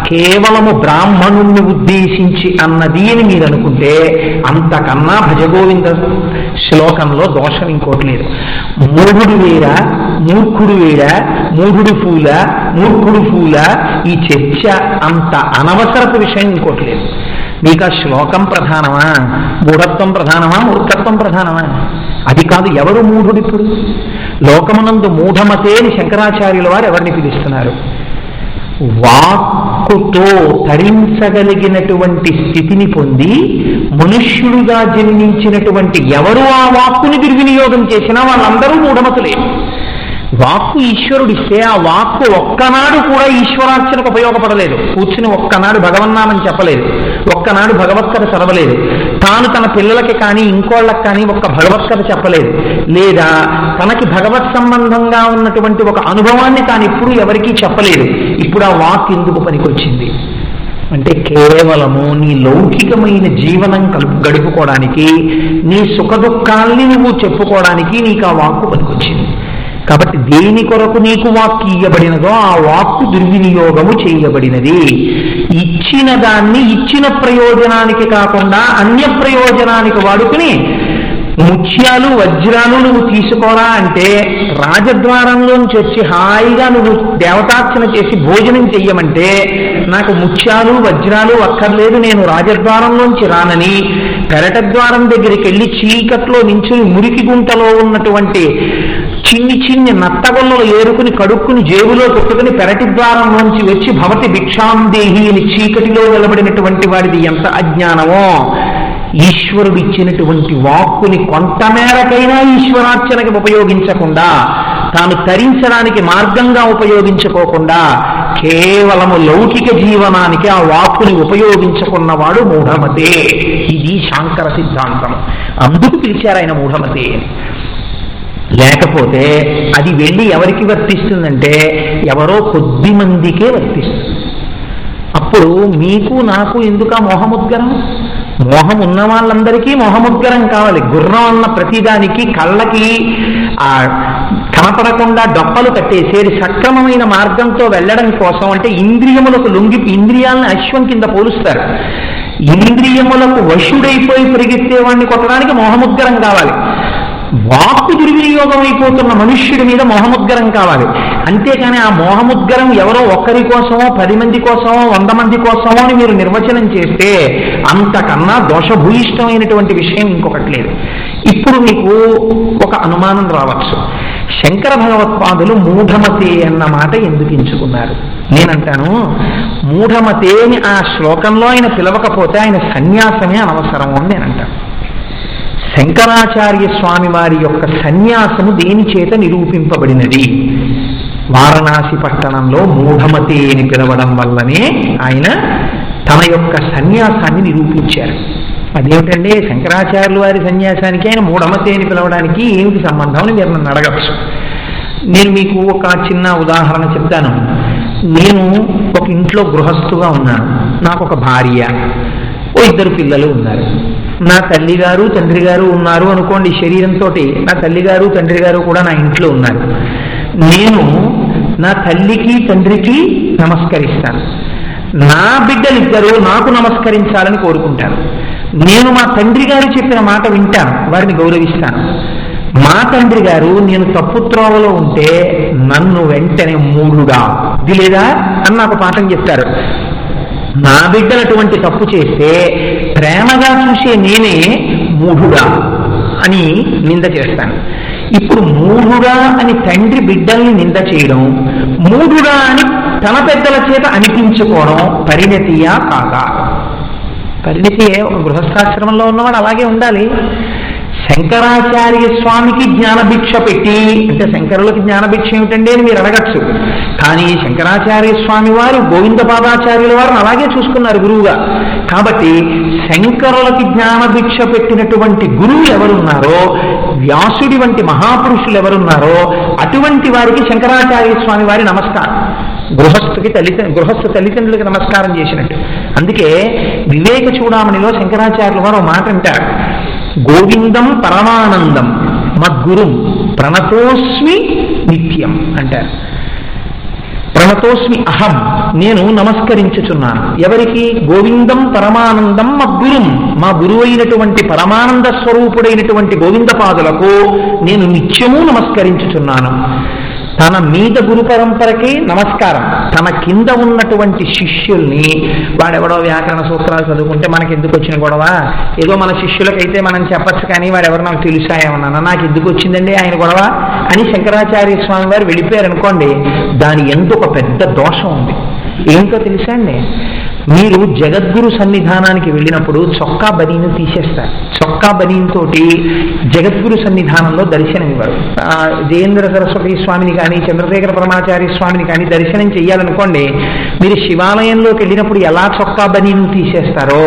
కేవలము బ్రాహ్మణుణ్ణి ఉద్దేశించి అన్నది అని మీరు అనుకుంటే అంతకన్నా భజగోవింద శ్లోకంలో దోషం ఇంకోటి లేదు. మూఢుడు వేరా, మూర్ఖుడు వేరా, మూఢుడు పూల, మూర్ఖుడు పూల, ఈ చర్చ అంత అనవసరపు విషయం ఇంకోటి లేదు. మీకు ఆ శ్లోకం ప్రధానమా, మూఢత్వం ప్రధానమా, మూర్ఖత్వం ప్రధానమా? అది కాదు. ఎవరు మూఢుడు? ఇప్పుడు లోకమునందు మూఢమతే అని శంకరాచార్యుల వారు ఎవరిని పిలుస్తున్నారు? వాక్కుతో తరించగలిగినటువంటి స్థితిని పొంది మనుష్యుడుగా జన్మించినటువంటి ఎవరు ఆ వాక్కుని దుర్వినియోగం చేసినా వాళ్ళందరూ మూఢమతులే. వాక్కు ఈశ్వరుడిస్తే ఆ వాక్కు ఒక్కనాడు కూడా ఈశ్వరార్చనకు ఉపయోగపడలేదు. కూర్చుని ఒక్కనాడు భగవన్నామని చెప్పలేదు, ఒక్కనాడు భగవత్కథ చదవలేదు, తాను తన పిల్లలకి కానీ ఇంకోళ్ళకి కానీ ఒక్క భగవత్కథ చెప్పలేదు, లేదా తనకి భగవత్ సంబంధంగా ఉన్నటువంటి ఒక అనుభవాన్ని తాను ఎప్పుడూ ఎవరికీ చెప్పలేదు. ఇప్పుడు ఆ వాక్ ఎందుకు పనికొచ్చింది? అంటే కేవలము నీ లౌకికమైన జీవనం గడుపుకోవడానికి, నీ సుఖ దుఃఖాల్ని నువ్వు చెప్పుకోవడానికి నీకు ఆ వాక్కు పనికొచ్చింది. కాబట్టి దేని కొరకు నీకు వాక్కు ఇయ్యబడినదో ఆ వాక్కు దుర్వినియోగము చేయబడినది. ఇచ్చిన దాన్ని ఇచ్చిన ప్రయోజనానికి కాకుండా అన్య ప్రయోజనానికి వాడుకుని ముత్యాలు వజ్రాలు నువ్వు తీసుకోరా అంటే, రాజద్వారంలోంచి వచ్చి హాయిగా నువ్వు దేవతార్చన చేసి భోజనం చెయ్యమంటే, నాకు ముత్యాలు వజ్రాలు అక్కర్లేదు, నేను రాజద్వారంలోంచి రానని పెరటద్వారం దగ్గరికి వెళ్ళి చీకట్లో నించుని మురికి గుంటలో ఉన్నటువంటి చిన్ని నత్తగొల్లలు ఏరుకుని కడుక్కుని జేబులో పెట్టుకుని పెరటి ద్వారంలోంచి వచ్చి భవతి భిక్షాందేహి అని చీకటిలో నిలబడినటువంటి వాడిది ఎంత అజ్ఞానమో. ఈశ్వరుడు ఇచ్చినటువంటి వాక్కుని కొంతమేరకైనా ఈశ్వరార్చనకి ఉపయోగించకుండా, తాను తరించడానికి మార్గంగా ఉపయోగించుకోకుండా కేవలము లౌకిక జీవనానికి ఆ వాక్కుని ఉపయోగించుకున్నవాడు మూఢమతే. ఇది శాంకర సిద్ధాంతం. అందుకు పిలిచారు ఆయన మూఢమతే అని. లేకపోతే అది వెళ్ళి ఎవరికి వర్తిస్తుందంటే ఎవరో కొద్ది మందికే వర్తిస్తుంది. అప్పుడు మీకు నాకు ఎందుకు ఆ మోహముద్గరం? మోహం ఉన్న వాళ్ళందరికీ మోహముద్గరం కావాలి. గుర్రం అన్న ప్రతిదానికి కళ్ళకి కనపడకుండా డొప్పలు కట్టేసేది సక్రమమైన మార్గంతో వెళ్ళడం కోసం. అంటే ఇంద్రియములకు ఇంద్రియాలను అశ్వం కింద పోలుస్తారు. ఇంద్రియములకు వశుడైపోయి పరిగెత్తేవాడిని కొట్టడానికి మోహముద్గరం కావాలి. వాక్కు దుర్వినియోగం అయిపోతున్న మనుష్యుడి మీద మోహముద్గరం కావాలి. అంతేకాని ఆ మోహముద్గరం ఎవరో ఒక్కరి కోసమో 10 మంది కోసమో 100 మంది కోసమో అని మీరు నిర్వచనం చేస్తే అంతకన్నా దోషభూయిష్టమైనటువంటి విషయం ఇంకొకటి లేదు. ఇప్పుడు మీకు ఒక అనుమానం రావచ్చు, శంకర భగవత్పాదులు మూఢమతే అన్న మాట ఎందుకు ఎంచుకున్నారు? నేనంటాను, మూఢమతే అని ఆ శ్లోకంలో ఆయన పిలవకపోతే ఆయన సన్యాసమే అనవసరము అని నేనంటాను. శంకరాచార్య స్వామి వారి యొక్క సన్యాసము దేని చేత నిరూపింపబడినది? వారణాసి పట్టణంలో మూఢమతే అని పిలవడం వల్లనే ఆయన తన యొక్క సన్యాసాన్ని నిరూపించారు. అదేమిటండి, శంకరాచార్యుల వారి సన్యాసానికి ఆయన మూఢమతే అని పిలవడానికి ఏమిటి సంబంధం అని మీరు నన్ను అడగచ్చు. నేను మీకు ఒక చిన్న ఉదాహరణ చెప్తాను. నేను ఒక ఇంట్లో గృహస్థుగా ఉన్నాను. నాకు ఒక భార్య, 2 పిల్లలు ఉన్నారు. నా తల్లిగారు తండ్రి గారు ఉన్నారు అనుకోండి. శరీరంతో నా తల్లిగారు తండ్రి గారు కూడా నా ఇంట్లో ఉన్నారు. నేను నా తల్లికి తండ్రికి నమస్కరిస్తాను. నా బిడ్డలిద్దరూ నాకు నమస్కరించాలని కోరుకుంటాను. నేను మా తండ్రి గారు చెప్పిన మాట వింటాను, వారిని గౌరవిస్తాను. మా తండ్రి గారు నేను తప్పు త్రోవలో ఉంటే నన్ను వెంటనే మూఢుడా ఇది లేదా అని నాకు పాఠం చెప్తారు. నా బిడ్డలు అటువంటి తప్పు చేస్తే ప్రేమగా చూసే నేనే మూఢుడా అని నింద చేస్తాను. ఇప్పుడు మూఢుడా అని తండ్రి బిడ్డల్ని నింద చేయడం, మూఢుడా అని తన పెద్దల చేత అనిపించుకోవడం పరిణతియా కాదా? పరిణతియే. ఒక గృహస్థాశ్రమంలో ఉన్నవాడు అలాగే ఉండాలి. శంకరాచార్య స్వామికి జ్ఞానభిక్ష పెట్టి, అంటే శంకరులకి జ్ఞానభిక్ష ఏమిటండి అని మీరు అడగచ్చు. కానీ శంకరాచార్య స్వామి వారు గోవిందపాదాచార్యుల వారిని అలాగే చూసుకున్నారు గురువుగా. కాబట్టి శంకరులకి జ్ఞానభిక్ష పెట్టినటువంటి గురువులు ఎవరున్నారో, వ్యాసుడి వంటి మహాపురుషులు ఎవరున్నారో అటువంటి వారికి శంకరాచార్య స్వామి వారి నమస్కారం. గృహస్థ తల్లిదండ్రులకి నమస్కారం చేసినట్టు. అందుకే వివేక చూడామణిలో శంకరాచార్యుల వారు మాట అంటారు, గోవిందం పరమానందం మద్గురుం ప్రణతోస్మి నిత్యం అంటారు. ప్రణతోస్మి అహం, నేను నమస్కరించుచున్నాను. ఎవరికి? గోవిందం పరమానందం మద్గురుం, మా గురువు అయినటువంటి పరమానంద స్వరూపుడైనటువంటి గోవిందపాదులకు నేను నిత్యము నమస్కరించుచున్నాను. తన మీద గురు పరంపరకి నమస్కారం. తన కింద ఉన్నటువంటి శిష్యుల్ని, వాడెవడో వ్యాకరణ సూత్రాలు చదువుకుంటే మనకి ఎందుకు వచ్చిన గొడవ, ఏదో మన శిష్యులకైతే మనం చెప్పచ్చు, కానీ వాడెవరు నాకు తెలుసా ఏమన్నా, నాకు ఎందుకు వచ్చిందండి ఆయన గొడవ అని శంకరాచార్య స్వామి వారు వెళ్ళిపోయారనుకోండి, దాని ఎందుకు ఒక పెద్ద దోషం ఉంది. ఏంటో తెలుసా అండి? మీరు జగద్గురు సన్నిధానానికి వెళ్ళినప్పుడు చొక్కా బనీను తీసేస్తారు. చొక్కా బనీన్తో జగద్గురు సన్నిధానంలో దర్శనమివ్వరు. జయేంద్ర సరస్వతి స్వామిని కానీ చంద్రశేఖర పరమాచార్య స్వామిని కానీ దర్శనం చెయ్యాలనుకోండి, మీరు శివాలయంలోకి వెళ్ళినప్పుడు ఎలా చొక్కా బనీను తీసేస్తారో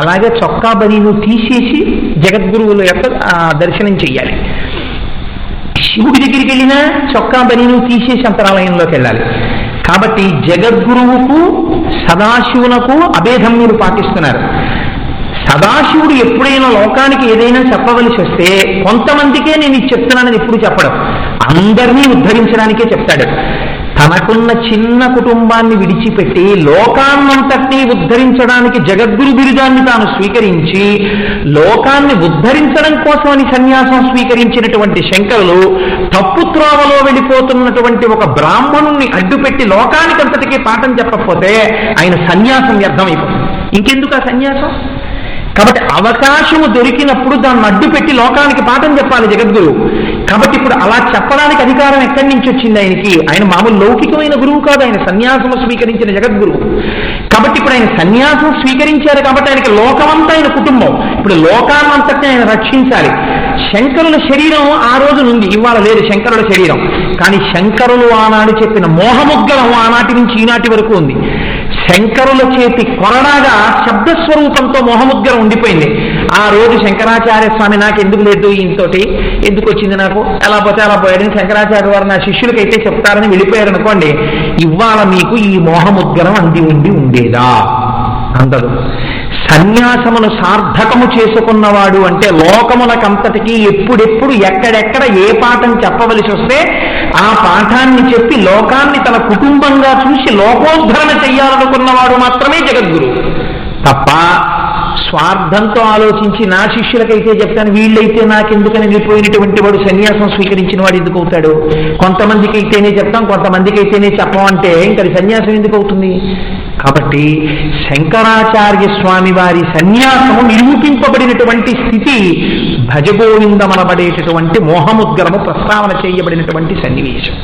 అలాగే చొక్కా బనీను తీసేసి జగద్గురువుల యొక్క దర్శనం చెయ్యాలి. శివుడి దగ్గరికి వెళ్ళినా చొక్కా బనీను తీసేసి అంతరాలయంలోకి వెళ్ళాలి. కాబట్టి జగద్గురువుకు సదాశివునకు అభేదం మీరు పాటిస్తున్నారు. సదాశివుడు ఎప్పుడైనా లోకానికి ఏదైనా చెప్పవలసి వస్తే కొంతమందికే నేను ఇది చెప్తున్నానని ఎప్పుడు చెప్పడం, అందరినీ ఉద్ధరించడానికే చెప్తాడు. తనకున్న చిన్న కుటుంబాన్ని విడిచిపెట్టి లోకాన్నంతటినీ ఉద్ధరించడానికి జగద్గురు బిరుదాన్ని తాను స్వీకరించి లోకాన్ని ఉద్ధరించడం కోసమని సన్యాసం స్వీకరించినటువంటి శంకరులు తప్పు త్రోవలో వెళ్ళిపోతున్నటువంటి ఒక బ్రాహ్మణుణ్ణి అడ్డుపెట్టి లోకానికంతటికీ పాఠం చెప్పకపోతే ఆయన సన్యాసం వ్యర్థమైపోతుంది. ఇంకెందుకు ఆ సన్యాసం? కాబట్టి అవకాశము దొరికినప్పుడు దాన్ని అడ్డుపెట్టి లోకానికి పాఠం చెప్పాలి జగద్గురు. కాబట్టి ఇప్పుడు అలా చెప్పడానికి అధికారం ఎక్కడి నుంచి వచ్చింది ఆయనకి? ఆయన మామూలు లౌకికమైన గురువు కాదు, ఆయన సన్యాసము స్వీకరించిన జగద్గురువు. కాబట్టి ఇప్పుడు ఆయన సన్యాసం స్వీకరించారు కాబట్టి ఆయనకి లోకమంతా ఆయన కుటుంబం. ఇప్పుడు లోకాన్నంతటిని ఆయన రక్షించాలి. శంకరుల శరీరం ఆ రోజు నుండి ఇవాళ లేదు శంకరుల శరీరం, కానీ శంకరులు ఆనాడు చెప్పిన మోహముగ్గులం ఆనాటి నుంచి ఈనాటి వరకు ఉంది. శంకరుల చేతి కొరడాగా శబ్దస్వరూపంతో మోహముద్గరం ఉండిపోయింది. ఆ రోజు శంకరాచార్య స్వామి నాకు ఎందుకు లేదు ఇంతోటి ఎందుకు వచ్చింది నాకు ఎలా పోతే అలా పోయాడని శంకరాచార్య వారు నా శిష్యులకైతే చెప్తారని వెళ్ళిపోయారు అనుకోండి, ఇవాళ మీకు ఈ మోహముద్గరం అంది ఉండి ఉండేదా? అందదు. సన్యాసమును సార్థకము చేసుకున్నవాడు అంటే లోకములకంతటికీ ఎప్పుడెప్పుడు ఎక్కడెక్కడ ఏ పాఠం చెప్పవలసి వస్తే ఆ పాఠాన్ని చెప్పి లోకాన్ని తన కుటుంబంగా చూసి లోకోద్ధరణ చెయ్యాలనుకున్నవాడు మాత్రమే జగద్గురు. తప్ప స్వార్థంతో ఆలోచించి నా శిష్యులకైతే చెప్తాను వీళ్ళైతే నాకెందుకని వెళ్ళిపోయినటువంటి వాడు సన్యాసం స్వీకరించిన వాడు ఎందుకు అవుతాడు? కొంతమందికి అయితేనే చెప్తాం కొంతమందికి అయితేనే చెప్పమంటే ఇంకా సన్యాసం ఎందుకు అవుతుంది? కాబట్టి శంకరాచార్య స్వామి వారి సన్యాసము నిరూపింపబడినటువంటి స్థితి భజగోవిందమనబడేటటువంటి మోహముద్గరము ప్రస్తావన చేయబడినటువంటి సన్నివేశం.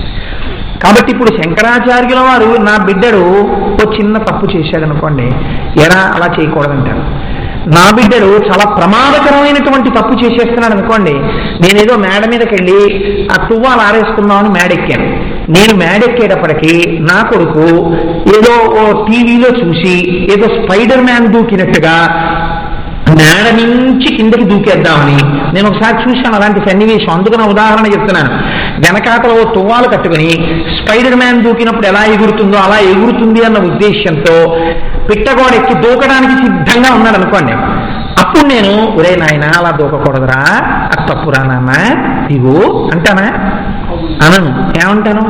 కాబట్టి ఇప్పుడు శంకరాచార్యుల వారు నా బిడ్డడు ఓ చిన్న తప్పు చేశాడనుకోండి, ఎరా అలా చేయకూడదంటారు. నా బిడ్డడు చాలా ప్రమాదకరమైనటువంటి తప్పు చేసేస్తున్నాడు అనుకోండి, నేనేదో మేడ మీదకి వెళ్ళి ఆ తువ్వాలు ఆరేసుకుందామని మేడెక్కాను. నేను మేడెక్కేటప్పటికీ నా కొడుకు ఏదో టీవీలో చూసి ఏదో స్పైడర్ మ్యాన్ దూకినట్టుగా మేడ నుంచి కిందకి దూకేద్దామని నేను ఒకసారి చూశాను అలాంటి సన్నివేశం. అందుకని ఉదాహరణ చెప్తున్నాను. వెనకాతలో ఓ తువ్వాలు కట్టుకుని స్పైడర్ మ్యాన్ దూకినప్పుడు ఎలా ఎగురుతుందో అలా ఎగురుతుంది అన్న ఉద్దేశ్యంతో పిట్టగోడెక్కి దూకడానికి సిద్ధంగా ఉన్నాడు అనుకోండి. అప్పుడు నేను ఒరే నాయన అలా దూకకూడదురా, అది తప్పురా నాన్న ఇగో అంటానా? అనను. ఏమంటాను?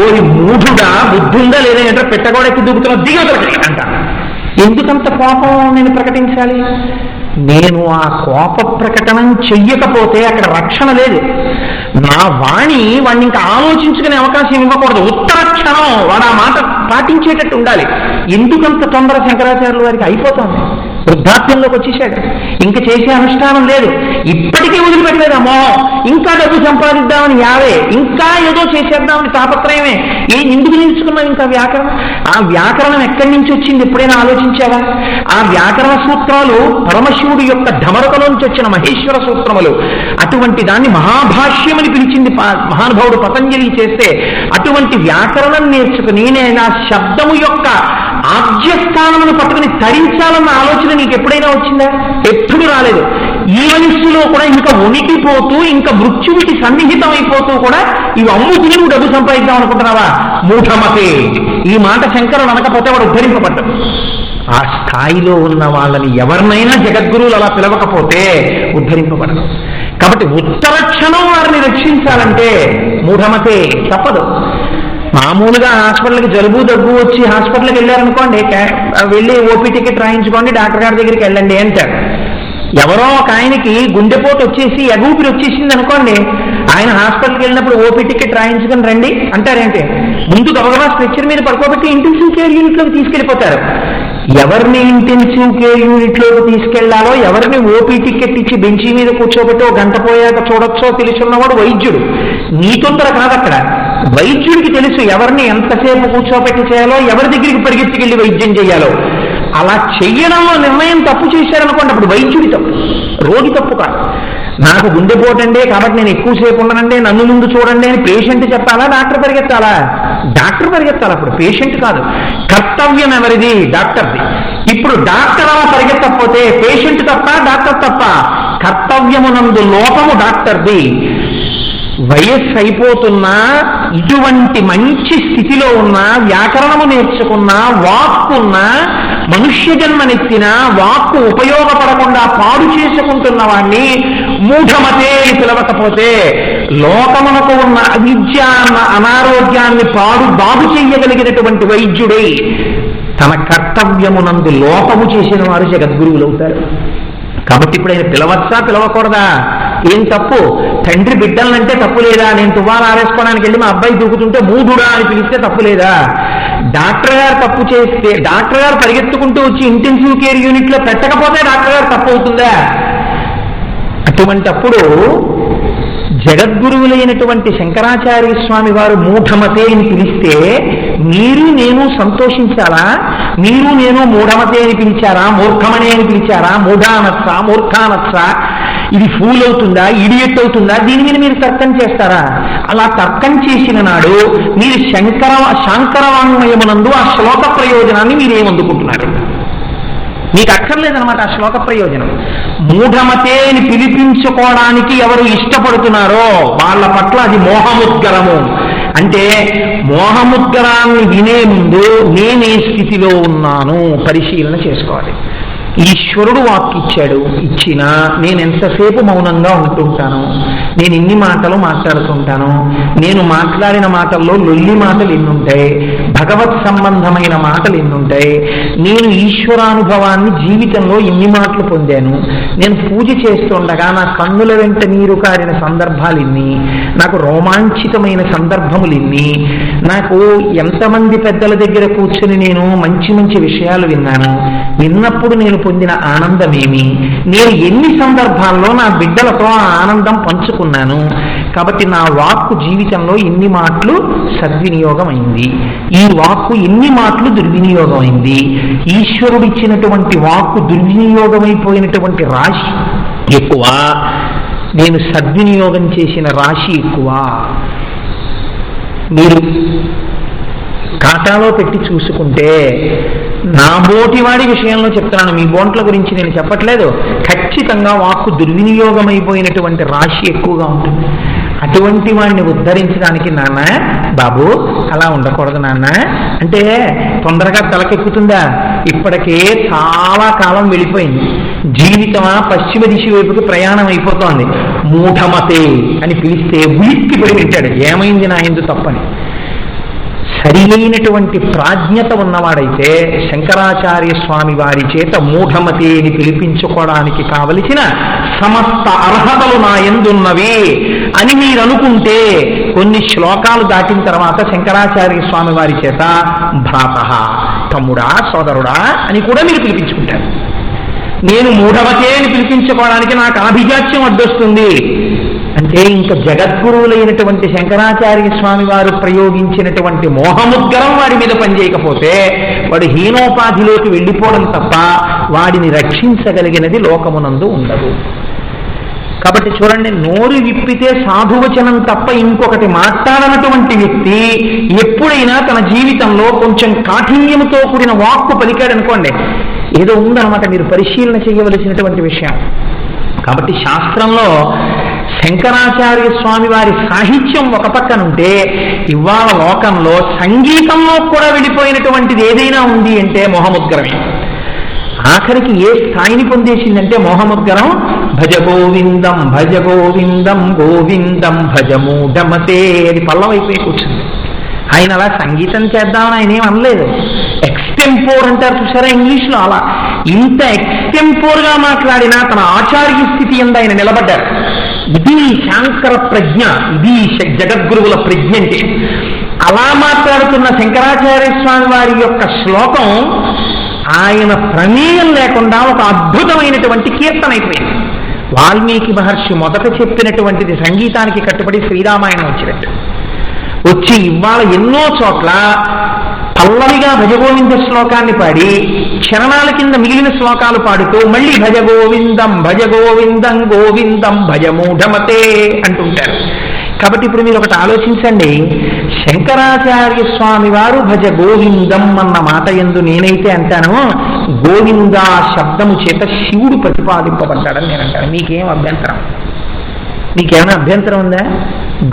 ఓరి మూఢుడా బుద్ధుందా లేదంటే పిట్టగోడెక్కి దూకుతున్నా దిగవతలకి అంటాను. ఎందుకంత కోపం నేను ప్రకటించాలి? నేను ఆ కోప ప్రకటన చెయ్యకపోతే అక్కడ రక్షణ లేదు. నా వాణి వాడిని ఇంకా ఆలోచించుకునే అవకాశం ఇవ్వకూడదు. ఉత్తర క్షణం వాడు ఆ మాట పాటించేటట్టు ఉండాలి. ఎందుకంత తొందర శంకరాచార్యుల వారికి? అయిపోతుంది, వృద్ధాప్యంలోకి వచ్చేసాడు, ఇంకా చేసే అనుష్ఠానం లేదు. ఇప్పటికీ వదిలిపెట్టలేదమ్మో, ఇంకా డబ్బు సంపాదిద్దామని యావే, ఇంకా ఏదో చేసేద్దామని తాపత్రయమే. ఎందుకు నిలుచుకున్నావు ఇంకా వ్యాకరణం? ఆ వ్యాకరణం ఎక్కడి నుంచి వచ్చింది ఎప్పుడైనా ఆలోచించావా? ఆ వ్యాకరణ సూత్రాలు పరమశివుడి యొక్క ఢమరకలోంచి వచ్చిన మహేశ్వర సూత్రములు. అటువంటి దాన్ని మహాభాష్యమని పిలిచింది మహానుభావుడు పతంజలి చేస్తే. అటువంటి వ్యాకరణం నేర్చుకుని నేను ఆ శబ్దము యొక్క ఆజ్యస్థానమును పట్టుకుని తరించాలన్న ఆలోచన నీకు ఎప్పుడైనా వచ్చిందా? ఎప్పుడు రాలేదు. ఈ వయస్సులో కూడా ఇంకా ఉనికిపోతూ ఇంకా మృత్యువుకి సన్నిహితం అయిపోతూ కూడా ఇవి అమ్ముకుని నువ్వు డబ్బు సంపాదిద్దాం అనుకుంటున్నావా? మూఢమతే. ఈ మాట శంకరుడు అనకపోతే వాడు ఉద్ధరింపబడ్డాడు. ఆ స్థాయిలో ఉన్న వాళ్ళని ఎవరినైనా జగద్గురువులు అలా పిలవకపోతే ఉద్ధరింపబడదు. కాబట్టి ఉత్తర క్షణం వారిని రక్షించాలంటే మూఢమతే, తప్పదు. మామూలుగా హాస్పిటల్కి జలుబు దగ్గు వచ్చి హాస్పిటల్కి వెళ్ళారనుకోండి, వెళ్ళి ఓపీ టికెట్ రాయించుకోండి, డాక్టర్ గారి దగ్గరికి వెళ్ళండి అంటారు. ఎవరో ఒక ఆయనకి గుండెపోటు వచ్చేసి ఎగూపిరి వచ్చేసింది అనుకోండి, ఆయన హాస్పిటల్కి వెళ్ళినప్పుడు ఓపీ టికెట్ రాయించుకొని రండి అంటారేంటి? ముందు గబగబా స్ట్రెచ్చర్ మీద పడుకోబెట్టి ఇంటెన్సివ్ కేర్ యూనిట్లోకి తీసుకెళ్ళిపోతారు. ఎవరిని ఇంటెన్సివ్ కేర్ యూనిట్లోకి తీసుకెళ్లాలో, ఎవరిని ఓపీ టికెట్ ఇచ్చి బెంచీ మీద కూర్చోబెట్టి ఓ గంట పోయాక చూడొచ్చో తెలుసున్నవాడు వైద్యుడు. నీ తొందర కాదు అక్కడ. వైద్యుడికి తెలుసు ఎవరిని ఎంతసేపు కూర్చోబెట్టి చేయాలో, ఎవరి దగ్గరికి పరిగెత్తుకెళ్ళి వైద్యం చేయాలో. అలా చెయ్యడంలో నిర్ణయం తప్పు చేశారనుకోండి, అప్పుడు వైద్యుడి తప్పు, రోగి తప్పు కాదు. నాకు గుండెపోటండి కాబట్టి నేను ఎక్కువసేపు ఉండనండి, నన్ను ముందు చూడండి అని పేషెంట్ చెప్పాలా, డాక్టర్ పరిగెత్తాలా? డాక్టర్ పరిగెత్తాలి, అప్పుడు పేషెంట్ కాదు. కర్తవ్యం ఎవరిది? డాక్టర్ది. ఇప్పుడు డాక్టర్ అలా పరిగెత్తకపోతే పేషెంట్ తప్ప, డాక్టర్ తప్ప? కర్తవ్యమునందు లోపము డాక్టర్ది. వయస్సు అయిపోతున్నా ఇటువంటి మంచి స్థితిలో ఉన్న, వ్యాకరణము నేర్చుకున్న, వాక్కున్న, మనుష్య జన్మనెత్తిన, వాక్కు ఉపయోగపడకుండా పాడు చేసుకుంటున్న వాణ్ణి మూఢమతే అని పిలవకపోతే, లోకమునకు ఉన్న అవిద్య అన్న అనారోగ్యాన్ని బాగు చెయ్యగలిగినటువంటి వైద్యుడై తన కర్తవ్యమునందు లోపము చేసిన వారు జగద్గురువులు అవుతారు. కాబట్టి ఇప్పుడు ఆయన పిలవచ్చా పిలవకూడదా? ఏం తప్పు? తండ్రి బిడ్డలనంటే తప్పు లేదా? నేను తువ్వాలు ఆరేసుకోవడానికి వెళ్ళి మా అబ్బాయి దూకుతుంటే మూఢుడా అని పిలిస్తే తప్పు లేదా? డాక్టర్ గారు తప్పు చేస్తే, డాక్టర్ గారు పరిగెత్తుకుంటూ వచ్చి ఇంటెన్సివ్ కేర్ యూనిట్లో పెట్టకపోతే డాక్టర్ గారు తప్పు అవుతుందా? అటువంటప్పుడు జగద్గురువులైనటువంటి శంకరాచార్య స్వామి వారు మూఢమతే అని పిలిస్తే మీరు నేను సంతోషించాలా? మీరు నేను మూఢమతే అని పిలిచారా? మూర్ఖమనే అని పిలిచారా? మూఢానత్స, మూర్ఖానత్స, ఇది ఫూల్ అవుతుందా, ఇడియట్ అవుతుందా? దీని మీద మీరు తర్కం చేస్తారా? అలా తర్కం చేసిన నాడు మీరు శాంకరవాంగ్మయమునందు ఆ శ్లోక ప్రయోజనాన్ని మీరేమందుకుంటున్నారు? మీకు అక్కర్లేదనమాట ఆ శ్లోక ప్రయోజనం. మూఢమతే అని పిలిపించుకోవడానికి ఎవరు ఇష్టపడుతున్నారో వాళ్ళ పట్ల అది మోహముద్గరము. అంటే మోహముద్గరాన్ని వినే ముందు నేనే స్థితిలో ఉన్నాను పరిశీలన చేసుకోవాలి. ఈశ్వరుడు వాక్కిచ్చాడు, ఇచ్చినా నేను ఎంతసేపు మౌనంగా ఉంటుంటాను, నేను ఇన్ని మాటలు మాట్లాడుతుంటాను, నేను మాట్లాడిన మాటల్లో లొల్లి మాటలు ఎన్నుంటాయి, భగవత్ సంబంధమైన మాటలు ఎన్నుంటాయి, నేను ఈశ్వరానుభవాన్ని జీవితంలో ఇన్ని మాటలు పొందాను, నేను పూజ చేస్తుండగా నా కన్నుల వెంట నీరు కారిన సందర్భాలు ఇన్ని, నాకు రోమాంచితమైన సందర్భములు ఇన్ని, నాకు ఎంతమంది పెద్దల దగ్గర కూర్చుని నేను మంచి మంచి విషయాలు విన్నాను, విన్నప్పుడు నేను పొందిన ఆనందమేమి, నేను ఎన్ని సందర్భాల్లో నా బిడ్డలతో ఆ ఆనందం పంచుకున్నాను. కాబట్టి నా వాక్కు జీవితంలో ఎన్ని మాటలు సద్వినియోగం అయింది, ఈ వాక్కు ఎన్ని మాటలు దుర్వినియోగం అయింది. ఈశ్వరుడు ఇచ్చినటువంటి వాక్కు దుర్వినియోగమైపోయినటువంటి రాశి ఎక్కువ, నేను సద్వినియోగం చేసిన రాశి ఎక్కువ. మీరు ఖాతాలో పెట్టి చూసుకుంటే, నా బోటివాడి విషయంలో చెప్తున్నాను, మీ బోంట్ల గురించి నేను చెప్పట్లేదు, ఖచ్చితంగా వాక్కు దుర్వినియోగమైపోయినటువంటి రాశి ఎక్కువగా ఉంటుంది. అటువంటి వాడిని ఉద్ధరించడానికి నాన్న బాబు అలా ఉండకూడదు నాన్న అంటే తొందరగా తలకెక్కుతుందా? ఇప్పటికే చాలా కాలం వెళ్ళిపోయింది, జీవితమా పశ్చిమ దిశ వైపుకి ప్రయాణం అయిపోతోంది. మూఢమతే అని పిలిస్తే ఉలిక్కి పడి వింటాడు, ఏమైంది నా ఎందు తప్పని. సరియైనటువంటి ప్రాజ్ఞత ఉన్నవాడైతే శంకరాచార్య స్వామి వారి చేత మూఢమతి అని పిలిపించుకోవడానికి కావలసిన సమస్త అర్హతలు నా యందున్నవి అని మీరు అనుకుంటే, కొన్ని శ్లోకాలు దాటిన తర్వాత శంకరాచార్య స్వామి వారి చేత భ్రాత, తమ్ముడా, సోదరుడా అని కూడా మీరు పిలిపించుకుంటారు. నేను మూఢమతే అని పిలిపించుకోవడానికి నాకు ఆభిజాత్యం అడ్డొస్తుంది అంటే ఇంకా జగద్గురువులైనటువంటి శంకరాచార్య స్వామి వారు ప్రయోగించినటువంటి మోహముద్గరం వాడి మీద పనిచేయకపోతే వాడు హీనోపాధిలోకి వెళ్ళిపోవడం తప్ప వాడిని రక్షించగలిగినది లోకమునందు ఉండదు. కాబట్టి చూడండి, నోరు విప్పితే సాధువచనం తప్ప ఇంకొకటి మాట్లాడనటువంటి వ్యక్తి ఎప్పుడైనా తన జీవితంలో కొంచెం కాఠిన్యముతో కూడిన వాక్కు పలికాడనుకోండి, ఏదో ఉందన్నమాట, మీరు పరిశీలన చేయవలసినటువంటి విషయం. కాబట్టి శాస్త్రంలో శంకరాచార్య స్వామి వారి సాహిత్యం ఒక పక్కనుంటే, ఇవాళ లోకంలో సంగీతంలో కూడా వెళ్ళిపోయినటువంటిది ఏదైనా ఉంది అంటే మోహముద్గరమే. ఆఖరికి ఏ స్థాయిని పొందేసిందంటే మోహముద్గరం, భజ గోవిందం భజ గోవిందం గోవిందం భజ మూఢమతే అది పల్లవైపోయి కూర్చుంది. ఆయన అలా సంగీతం చేద్దామని ఆయన ఏం అనలేదు. ఎక్స్టెంపోర్ అంటారు చూసారా ఇంగ్లీష్లో, అలా ఇంత ఎక్స్టెంపోర్గా మాట్లాడినా తన ఆచార్య స్థితి ఎందు ఆయన నిలబడ్డారు. ఇది శాంకర ప్రజ్ఞ, ఇది జగద్గురువుల ప్రజ్ఞ అంటే. అలా మాట్లాడుతున్న శంకరాచార్య స్వామి వారి యొక్క శ్లోకం ఆయన ప్రమేయం లేకుండా ఒక అద్భుతమైనటువంటి కీర్తన అయిపోయింది. వాల్మీకి మహర్షి మొదట చెప్పినటువంటిది సంగీతానికి కట్టుబడి శ్రీరామాయణం వచ్చినట్టు వచ్చి ఇవాళ ఎన్నో చోట్ల పల్లవిగా భజగోవింద శ్లోకాన్ని పాడి చరణాల కింద మిగిలిన శ్లోకాలు పాడుతూ మళ్ళీ భజగోవిందం భజగోవిందం గోవిందం భజమూఢమతే అంటుంటారు. కాబట్టి ఇప్పుడు మీరు ఒకటి ఆలోచించండి, శంకరాచార్య స్వామి వారు భజ గోవిందం అన్న మాట యందు నేనైతే అంటానో గోవింద శబ్దము చేత శివుడు ప్రతిపాదింపబడ్డాడని నేను అంటాను. మీకేం అభ్యంతరం? మీకేమైనా అభ్యంతరం ఉందా?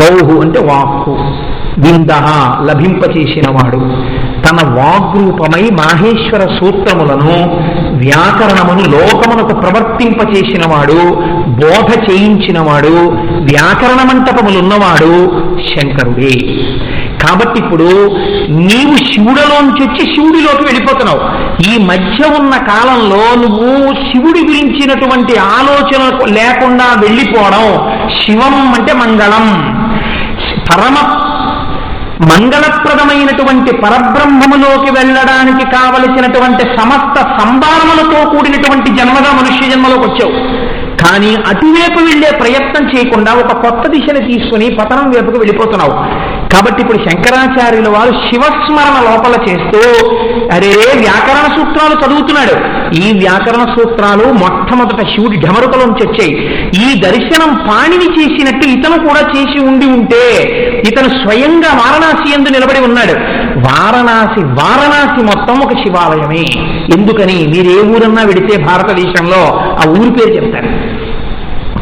గౌహు అంటే వాక్కు, విందః లభింపచేసినవాడు, తన వాగ్రూపమై మాహేశ్వర సూత్రములను వ్యాకరణమును లోకమునకు ప్రవర్తింపచేసినవాడు, బోధ చేయించినవాడు, వ్యాకరణ మంటపములున్నవాడు శంకరుడే. కాబట్టి ఇప్పుడు నీవు శివుడిలోంచి వచ్చి శివుడిలోకి వెళ్ళిపోతున్నావు. ఈ మధ్య ఉన్న కాలంలో నువ్వు శివుడి గురించినటువంటి ఆలోచన లేకుండా వెళ్ళిపోవడం. శివం అంటే మంగళం, పరమ మంగళప్రదమైనటువంటి పరబ్రహ్మములోకి వెళ్ళడానికి కావలసినటువంటి సమస్త సంభావనలతో కూడినటువంటి జన్మగా మనుష్య జన్మలోకి వచ్చావు. కానీ అటువైపు వెళ్ళే ప్రయత్నం చేయకుండా ఒక కొత్త దిశను తీసుకుని పతనం వైపుకు వెళ్ళిపోతున్నావు. కాబట్టి ఇప్పుడు శంకరాచార్యుల వారు శివస్మరణ లోపల చేస్తూ అరే వ్యాకరణ సూత్రాలు చదువుతున్నాడు. ఈ వ్యాకరణ సూత్రాలు మొట్టమొదట శివుడి ఢమరుకలోంచి వచ్చాయి. ఈ దర్శనం పాణిని చేసినట్టు ఇతను కూడా చేసి ఉంటే ఇతను స్వయంగా వారణాసి యందు నిలబడి ఉన్నాడు. వారణాసి మొత్తం ఒక శివాలయమే. ఎందుకని మీరు ఏ ఊరన్నా వెడితే భారతదేశంలో ఆ ఊరి పేరు చెప్తారు.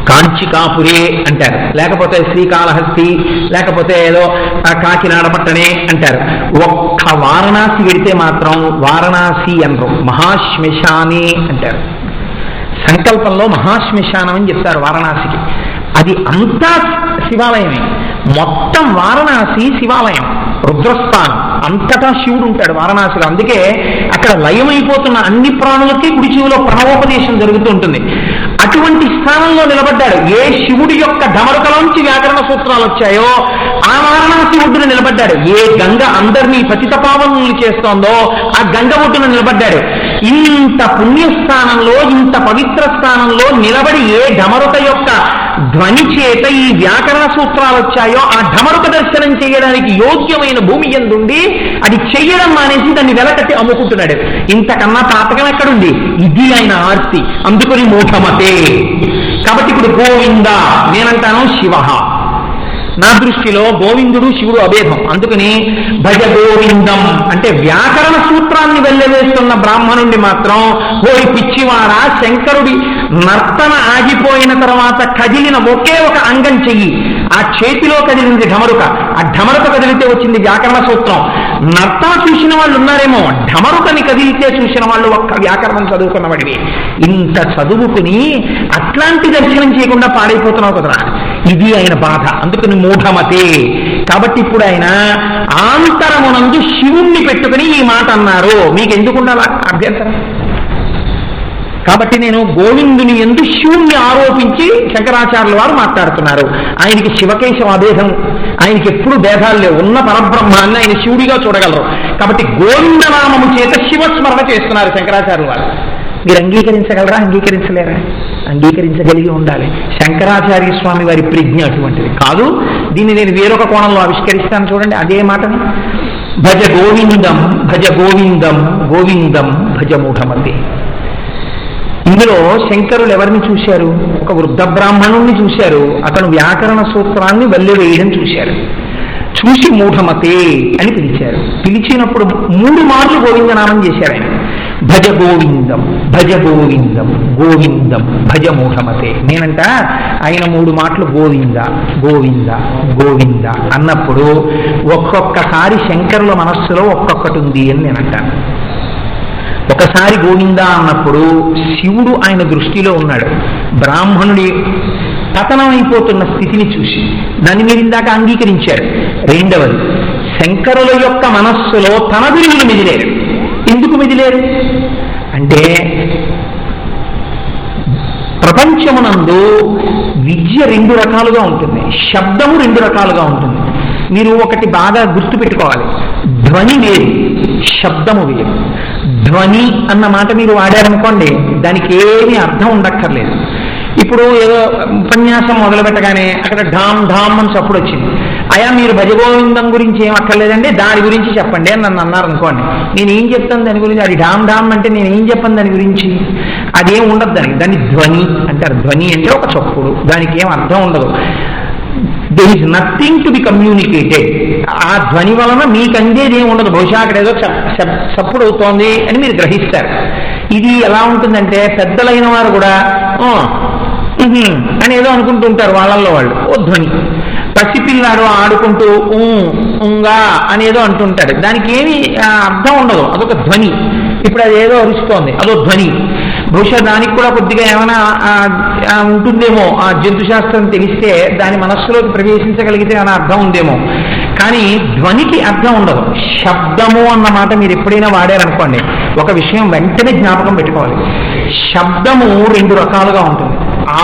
కాంచికాపురే అంటారు, లేకపోతే శ్రీకాళహస్తి, లేకపోతే ఏదో కాకినాడ పట్టణే అంటారు. ఒక్క వారణాసి వెడితే మాత్రం వారణాసి అనరు, మహాశ్మశానే అంటారు. సంకల్పంలో మహాశ్మశానం అని చెప్తారు వారణాసికి. అది అంతా శివాలయమే. మొత్తం వారణాసి శివాలయం, రుద్రస్థానం, అంతటా శివుడు ఉంటాడు వారణాసిలో. అందుకే అక్కడ లయమైపోతున్న అన్ని ప్రాణులకి కుడి చెవిలో ప్రణవోపదేశం జరుగుతూ ఉంటుంది. అటువంటి స్థానంలో నిలబడ్డాడు. ఏ శివుడి యొక్క ఢమరుకలోంచి వ్యాకరణ సూత్రాలు వచ్చాయో ఆ వారణాసి ఒడ్డున నిలబడ్డాడు. ఏ గంగ అందరినీ పతిత పావనులు చేస్తోందో ఆ గంగ ఒడ్డున నిలబడ్డాడు. ఇంత పుణ్యస్థానంలో, ఇంత పవిత్ర స్థానంలో నిలబడి ఏ ఢమరుక యొక్క ధ్వని చేత ఈ వ్యాకరణ సూత్రాలు వచ్చాయో ఆ ఢమరుక దర్శనం చేయడానికి యోగ్యమైన భూమి యందుండి అది చెయ్యడం మానేసి దాన్ని వెలకట్టి అమ్ముకుంటున్నాడు. ఇంతకన్నా పాతకం ఎక్కడుంది? ఇది ఆయన ఆర్తి. అందుకని మూఢమతే. కాబట్టి ఇప్పుడు గోవింద నేనంటాను శివ. నా దృష్టిలో గోవిందుడు శివుడు అభేదం. అందుకని భజ గోవిందం అంటే వ్యాకరణ సూత్రాన్ని వెళ్ళవేస్తున్న బ్రాహ్మణుడి మాత్రం ఓరి పిచ్చివారా, శంకరుడి నర్తన ఆగిపోయిన తర్వాత కదిలిన ఒకే ఒక అంగం చెయ్యి, ఆ చేతిలో కదిలింది ఢమరుక, ఆ ఢమరుక కదిలితే వచ్చింది వ్యాకరణ సూత్రం. నర్తన చూసిన వాళ్ళు ఉన్నారేమో, ఢమరుకని కదిలితే చూసిన వాళ్ళు ఒక్క వ్యాకరణం చదువుకున్నవాడివి. ఇంత చదువుకుని అట్లాంటి దర్శనం చేయకుండా పాడైపోతున్నావు కదరా, ఇది ఆయన బాధ. అందుకని మూఢమతే. కాబట్టి ఇప్పుడు ఆయన ఆంతరమునందు శివుణ్ణి పెట్టుకుని ఈ మాట అన్నారు. మీకు ఎందుకుండాలా అభ్యంతరం? కాబట్టి నేను గోవిందుని యందు శివుణ్ణి ఆరోపించి శంకరాచార్యుల వారు మాట్లాడుతున్నారు. ఆయనకి శివకేశవ అభేదం, ఆయనకి ఎప్పుడు భేదాలు లేవు. ఉన్న పరబ్రహ్మాన్ని ఆయన శివుడిగా చూడగలరు. కాబట్టి గోవిందనామము చేత శివస్మరణ చేస్తున్నారు శంకరాచార్యుల వారు. మీరు అంగీకరించగలరా? అంగీకరించలేరా? అంగీకరించగలిగి ఉండాలి. శంకరాచార్య స్వామి వారి ప్రజ్ఞ అటువంటిది కాదు. దీన్ని నేను వేరొక కోణంలో ఆవిష్కరిస్తాను. చూడండి అదే మాటని, భజ గోవిందం భజ గోవిందం గోవిందం భజ మూఢమతే. ఇందులో శంకరులు ఎవరిని చూశారు? ఒక వృద్ధ బ్రాహ్మణుణ్ణి చూశారు. అతను వ్యాకరణ సూత్రాన్ని వల్లెవేయడం చూశారు. చూసి మూఢమతే అని పిలిచారు. పిలిచినప్పుడు 3 మార్లు గోవిందనామం చేశారు ఆయన. భజ గోవిందం భజ గోవిందం గోవిందం భజ మూఢమతే. నేనంట ఆయన 3 మాటలు గోవింద గోవింద గోవింద అన్నప్పుడు ఒక్కొక్కసారి శంకరుల మనస్సులో ఒక్కొక్కటి ఉంది అని నేనంటాను. ఒకసారి గోవింద అన్నప్పుడు శివుడు ఆయన దృష్టిలో ఉన్నాడు. బ్రాహ్మణుడి పతనం అయిపోతున్న స్థితిని చూసి దాన్ని మీరు ఇందాక అంగీకరించారు. రెండవది, శంకరుల యొక్క మనస్సులో తన గురువులు మిదిలేరు. ఎందుకు మిదిలేరు అంటే ప్రపంచమునందు విద్య 2 రకాలుగా ఉంటుంది, శబ్దము 2 రకాలుగా ఉంటుంది. మీరు ఒకటి బాగా గుర్తుపెట్టుకోవాలి, ధ్వని వేరు, శబ్దము వేరు. ధ్వని అన్న మాట మీరు వాడారనుకోండి, దానికి ఏమీ అర్థం ఉండక్కర్లేదు. ఇప్పుడు ఏదో ఉపన్యాసం మొదలు పెట్టగానే అక్కడ ఢామ్ ఢామ్ అని చప్పుడు వచ్చింది. అయా మీరు భజగోవిందం గురించి ఏం అక్కర్లేదండి, దాని గురించి చెప్పండి అని నన్ను అన్నారు అనుకోండి. నేను ఏం చెప్తాను దాని గురించి? అది ఢామ్ ఢామ్ అంటే నేను ఏం చెప్పను దాని గురించి? అదేం ఉండదు దాన్ని ధ్వని అంటారు. ధ్వని అంటే ఒక చప్పుడు, దానికి ఏం అర్థం ఉండదు. there is nothing to be communicated. ఆ ధ్వని వలన మీకు అందేది ఏమి ఉండదు. బహుశా అక్కడ ఏదో చప్పుడు అవుతోంది అని మీరు గ్రహిస్తారు. ఇది ఎలా ఉంటుందంటే పెద్దలైన వారు కూడా అని ఏదో అనుకుంటూ ఉంటారు వాళ్ళల్లో వాళ్ళు. ఓ ధ్వని. పసిపిల్లాడు ఆడుకుంటూ ఉంగా అనేదో అంటుంటాడు. దానికి ఏమి అర్థం ఉండదు, అదొక ధ్వని. ఇప్పుడు అదేదో అరుస్తోంది, అదో ధ్వని. బహుశా దానికి కూడా కొద్దిగా ఏమైనా ఉంటుందేమో, ఆ జంతుశాస్త్రం తెలిస్తే దాని మనస్సులోకి ప్రవేశించగలిగితే అనే అర్థం ఉందేమో. కానీ ధ్వనికి అర్థం ఉండదు. శబ్దము అన్న మాట మీరు ఎప్పుడైనా వాడారనుకోండి, ఒక విషయం వెంటనే జ్ఞాపకం పెట్టుకోవాలి. శబ్దము రెండు రకాలుగా ఉంటుంది.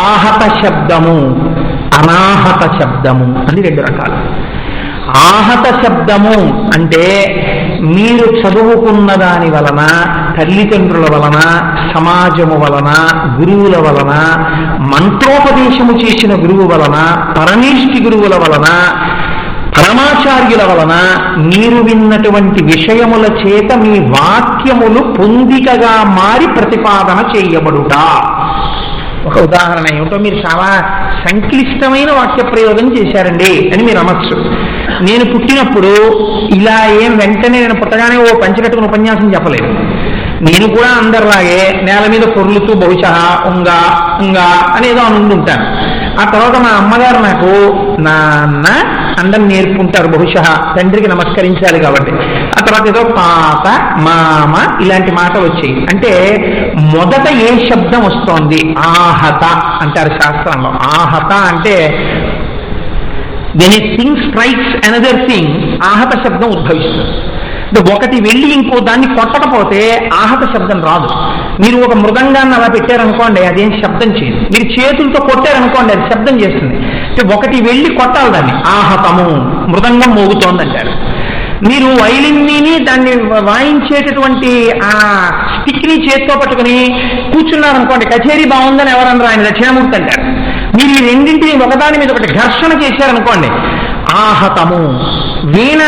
ఆహత శబ్దము, అనాహత శబ్దము అని రెండు రకాలు. ఆహత శబ్దము అంటే మీరు చదువుకున్న దాని వలన, తల్లిదండ్రుల వలన, సమాజము వలన, గురువుల వలన, మంత్రోపదేశము చేసిన గురువు వలన, పరమేష్టి గురువుల వలన, పరమాచార్యుల వలన మీరు విన్నటువంటి విషయముల చేత మీ వాక్యములు పొందికగా మారి ప్రతిపాదన చేయబడుట. ఒక ఉదాహరణ ఏమిటో, మీరు చాలా సంక్లిష్టమైన వాక్య ప్రయోగం చేశారండి అని మీరు అనొచ్చు. నేను పుట్టినప్పుడు ఇలా ఏం వెంటనే నేను పుట్టగానే ఓ పంచకట్టుకుని ఉపన్యాసం చెప్పలేదు. నేను కూడా అందరిలాగే నేల మీద పొర్లుతూ బహుశా ఉంగా ఉంగా అనేదో అనుకుంటాను. ఆ తర్వాత మా అమ్మగారు నాకు నాన్న అందం నేర్పుంటారు, బహుశా తండ్రికి నమస్కరించాలి కాబట్టి. ఆ తర్వాత ఏదో తాత, మామ ఇలాంటి మాటలు వచ్చాయి. అంటే మొదట ఏ శబ్దం వస్తోంది? ఆహత అంటారు శాస్త్రంలో. ఆహత అంటే when a thing strikes another thing, ఆహత శబ్దం ఉద్భవిస్తుంది. ఒకటి వెళ్ళి ఇంకో దాన్ని కొట్టకపోతే ఆహత శబ్దం రాదు. మీరు ఒక మృదంగాన్ని అలా పెట్టారనుకోండి, అదేం శబ్దం చేయదు. మీరు చేతులతో కొట్టారనుకోండి, అది శబ్దం చేస్తుంది. ఒకటి వెళ్ళి కొట్టాలి దాన్ని. ఆహతము, మృదంగం మోగుతోందంటారు. మీరు వైలిన్ని దాన్ని వాయించేటటువంటి ఆ స్టిక్ని చేత్తో పట్టుకుని కూర్చున్నారనుకోండి, కచేరీ బాగుందని ఎవరన్నారు, ఆయన దక్షిణామూర్తి అంటారు. మీరు ఈ రెండింటిని ఒకదాని మీద ఒకటి ఘర్షణ చేశారనుకోండి, ఆహతము. వీణ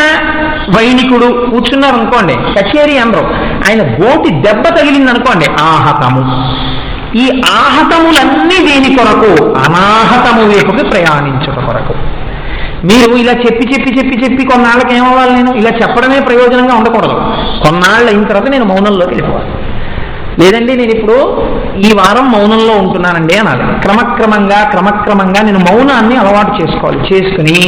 వైణికుడు కూర్చున్నారనుకోండి, కచేరీ అనరు, ఆయన గోటి దెబ్బ తగిలిందనుకోండి, ఆహతము. ఈ ఆహతములన్నీ దేని కొరకు? అనాహతము వైపుకి ప్రయాణించుట కొరకు. మీరు ఇలా చెప్పి చెప్పి చెప్పి చెప్పి కొన్నాళ్ళకి ఏమవ్వాలి? నేను ఇలా చెప్పడమే ప్రయోజనంగా ఉండకూడదు. కొన్నాళ్ళు అయిన తర్వాత నేను మౌనంలోకి వెళ్ళిపోవాలి. లేదండి నేను ఇప్పుడు ఈ వారం మౌనంలో ఉంటున్నానండి అనాలి. క్రమక్రమంగా నేను మౌనాన్ని అలవాటు చేసుకోవాలి. చేసుకుని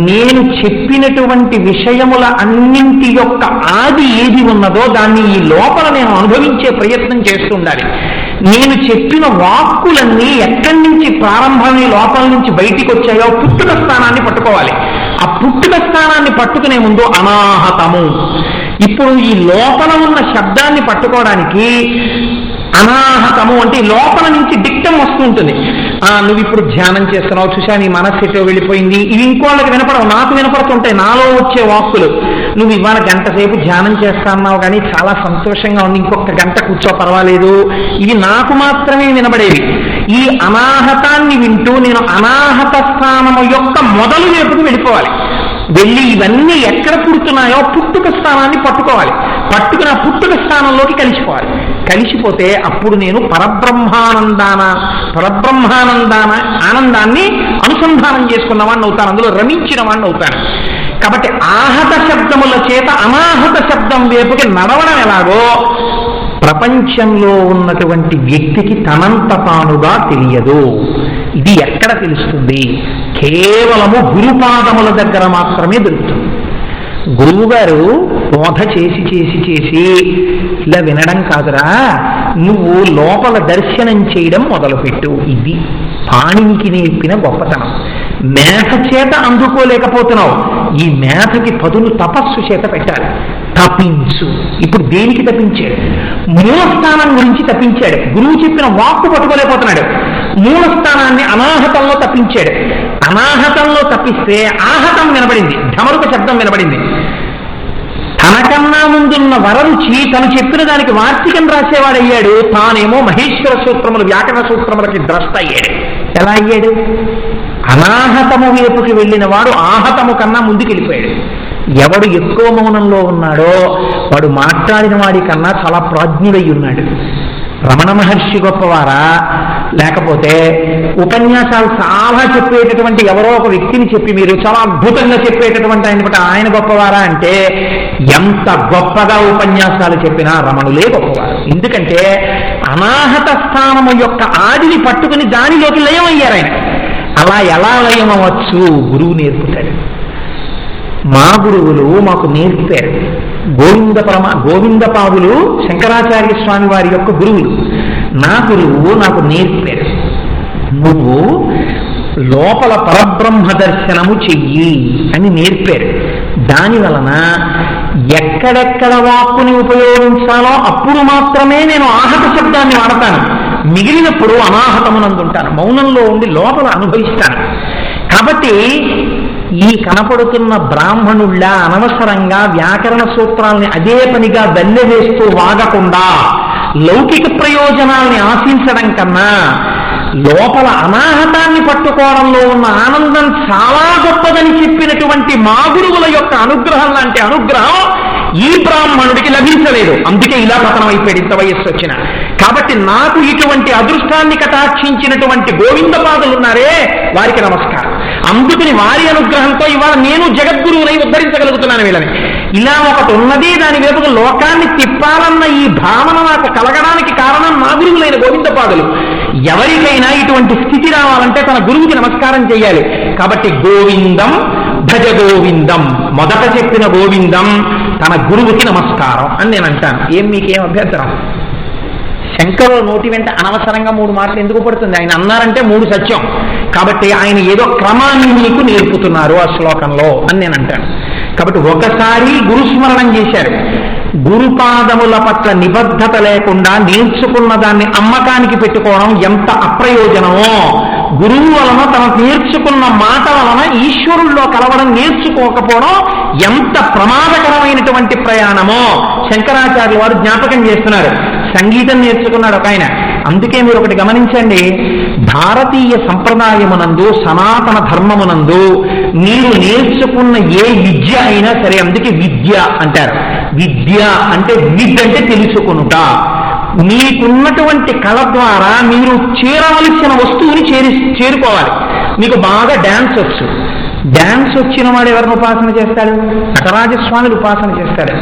నేను చెప్పినటువంటి విషయముల అన్నింటి యొక్క ఆది ఏది ఉన్నదో దాన్ని ఈ లోపల నేను అనుభవించే ప్రయత్నం చేస్తూ ఉండాలి. నేను చెప్పిన వాక్కులన్నీ ఎక్కడి నుంచి ప్రారంభమై లోపల నుంచి బయటికి వచ్చాయో పుట్టుక స్థానాన్ని పట్టుకోవాలి. ఆ పుట్టుక స్థానాన్ని పట్టుకునే ముందు అనాహతము. ఇప్పుడు ఈ లోపల ఉన్న శబ్దాన్ని పట్టుకోవడానికి అనాహతము అంటే లోపల నుంచి డిక్టం వస్తూ ఉంటుంది. నువ్వు ఇప్పుడు ధ్యానం చేస్తున్నావు, చూసా నీ మనస్సు ఎటో వెళ్ళిపోయింది, ఇవి ఇంకోళ్ళకి వినపడవు, నాకు వినపడుతుంటాయి నాలో వచ్చే వాక్కులు. నువ్వు ఇవాళ గంట సేపు ధ్యానం చేస్తున్నావు కానీ చాలా సంతోషంగా ఉంది, ఇంకొక గంట కూర్చో పర్వాలేదు, ఇవి నాకు మాత్రమే వినబడేవి. ఈ అనాహతాన్ని వింటూ నేను అనాహత స్థానము యొక్క మొదలు వైపుకు వెళ్ళిపోవాలి. వెళ్ళి ఇవన్నీ ఎక్కడ పుడుతున్నాయో పుట్టుక స్థానాన్ని పట్టుకోవాలి. పట్టుకుని ఆ పుట్టుక స్థానంలోకి కలిసిపోవాలి. కలిసిపోతే అప్పుడు నేను ఆనందాన్ని అనుసంధానం చేసుకున్న వాడిని అవుతాను, అందులో రమించిన వాడిని అవుతాను. కాబట్టి ఆహత శబ్దముల చేత అనాహత శబ్దం వైపుకి నడవడం ఎలాగో ప్రపంచంలో ఉన్నటువంటి వ్యక్తికి తనంత తానుగా తెలియదు. ఇది ఎక్కడ తెలుస్తుంది? కేవలము గురుపాదముల దగ్గర మాత్రమే దొరుకుతుంది. గురువుగారు బోధ చేసి చేసి చేసి ఇలా వినడం కాదురా, నువ్వు లోపల దర్శనం చేయడం మొదలుపెట్టు. ఇది పాణినికి నేర్పిన గొప్పతనం. మేధ చేత అందుకోలేకపోతున్నావు, ఈ మేధకి పదును తపస్సు చేత పెట్టాలి. తపించు. ఇప్పుడు దేనికి తప్పించాడు? మూలస్థానం గురించి తప్పించాడు. గురువు చెప్పిన వాక్కు పట్టుకోలేకపోతున్నాడు. మూలస్థానాన్ని అనాహతంలో తప్పించాడు. అనాహతంలో తప్పిస్తే ఆహతం వినబడింది, ఢమరుక శబ్దం వినబడింది. తనకన్నా ముందున్న వరరుచి తను చెప్పిన దానికి వార్తికం రాసేవాడయ్యాడు. తానేమో మహేశ్వర సూత్రములు, వ్యాకరణ సూత్రములకి ద్రష్ట అయ్యాడు. ఎలా అయ్యాడు? అనాహతము వైపుకి వెళ్ళిన వాడు ఆహతము కన్నా ముందుకు వెళ్ళిపోయాడు. ఎవడు ఎక్కువ మౌనంలో ఉన్నాడో వాడు మాట్లాడిన వాడి కన్నా చాలా ప్రాజ్ఞుడై ఉన్నాడు. రమణ మహర్షి గొప్పవారా, లేకపోతే ఉపన్యాసాలు చాలా చెప్పేటటువంటి ఎవరో ఒక వ్యక్తిని చెప్పి మీరు చాలా అద్భుతంగా చెప్పేటటువంటి ఆయన గొప్పవారా అంటే ఎంత గొప్పగా ఉపన్యాసాలు చెప్పినా రమణులే గొప్పవారు. ఎందుకంటే అనాహత స్థానము యొక్క ఆదిని పట్టుకుని దానిలోకి లయం అయ్యారు ఆయన. అలా ఎలా లయం అవ్వచ్చు? గురువు నేర్పుతాడు. మా గురువులు మాకు నేర్పారు. గోవిందపాదులు శంకరాచార్య స్వామి వారి యొక్క గురువులు. నా గురువు నాకు నేర్పారు, నువ్వు లోపల పరబ్రహ్మ దర్శనము చెయ్యి అని నేర్పారు. దాని వలన ఎక్కడెక్కడ వాక్కుని ఉపయోగించాలో అప్పుడు మాత్రమే నేను ఆహత శబ్దాన్ని వాడతాను, మిగిలినప్పుడు అనాహతమునందుంటాను, మౌనంలో ఉండి లోపల అనుభవిస్తాను. కాబట్టి ఈ కనపడుతున్న బ్రాహ్మణుళ్ళ అనవసరంగా వ్యాకరణ సూత్రాల్ని అదే పనిగా వెల్లవేస్తూ వాగకుండా లౌకిక ప్రయోజనాల్ని ఆశించడం కన్నా లోపల అనాహతాన్ని పట్టుకోవడంలో ఉన్న ఆనందం చాలా గొప్పదని చెప్పినటువంటి మా గురువుల యొక్క అనుగ్రహం లాంటి అనుగ్రహం ఈ బ్రాహ్మణుడికి లభించలేదు. అందుకే ఇలా పతనం అయిపోయాడు ఇంత వయస్సు వచ్చిన. కాబట్టి నాకు ఇటువంటి అదృష్టాన్ని కటాక్షించినటువంటి గోవిందపాదులు ఉన్నారే, వారికి నమస్కారం. అందుకని వారి అనుగ్రహంతో ఇవాళ నేను జగద్గురువునై ఉద్ధరించగలుగుతున్నాను వీళ్ళని. ఇలా ఒకటి ఉన్నది, దాని వైపుకు లోకాన్ని తిప్పాలన్న ఈ భావన నాకు కలగడానికి కారణం నా గురువులైన గోవిందపాదులు. ఎవరికైనా ఇటువంటి స్థితి రావాలంటే తన గురువుకి నమస్కారం చేయాలి. కాబట్టి గోవిందం భజ గోవిందం, మొదట చెప్పిన గోవిందం తన గురువుకి నమస్కారం అని నేను అంటాను. మీకేం అభ్యంతరం? శంకరుల నోటి వెంట అనవసరంగా 3 మాటలు ఎందుకు పడుతుంది? ఆయన అన్నారంటే 3 సత్యం. కాబట్టి ఆయన ఏదో క్రమాన్ని మీకు నేర్పుతున్నారు ఆ శ్లోకంలో అని నేను అంటాను. కాబట్టి ఒకసారి గురుస్మరణం చేశారు. గురుపాదముల పట్ల నిబద్ధత లేకుండా నేర్చుకున్న దాన్ని అమ్మకానికి పెట్టుకోవడం ఎంత అప్రయోజనమో, గురువు వలన తన నేర్చుకున్న మాట వలన ఈశ్వరుల్లో కలవడం నేర్చుకోకపోవడం ఎంత ప్రమాదకరమైనటువంటి ప్రయాణమో శంకరాచార్యులు వారు జ్ఞాపకం చేస్తున్నారు. సంగీతం నేర్చుకున్నాడు ఒక ఆయన. అందుకే మీరు ఒకటి గమనించండి, భారతీయ సంప్రదాయమునందు సనాతన ధర్మమునందు మీరు నేర్చుకున్న ఏ విద్య అయినా సరే, అందుకే విద్య అంటారు. విద్య అంటే విద్య అంటే తెలుసుకునుట. మీకున్నటువంటి కళ ద్వారా మీరు చేరవలసిన వస్తువుని చేరుకోవాలి. మీకు బాగా డ్యాన్స్ వచ్చు, డ్యాన్స్ వచ్చిన వాడు ఎవరిని ఉపాసన చేస్తాడు? నటరాజస్వామిని ఉపాసన చేస్తాడు.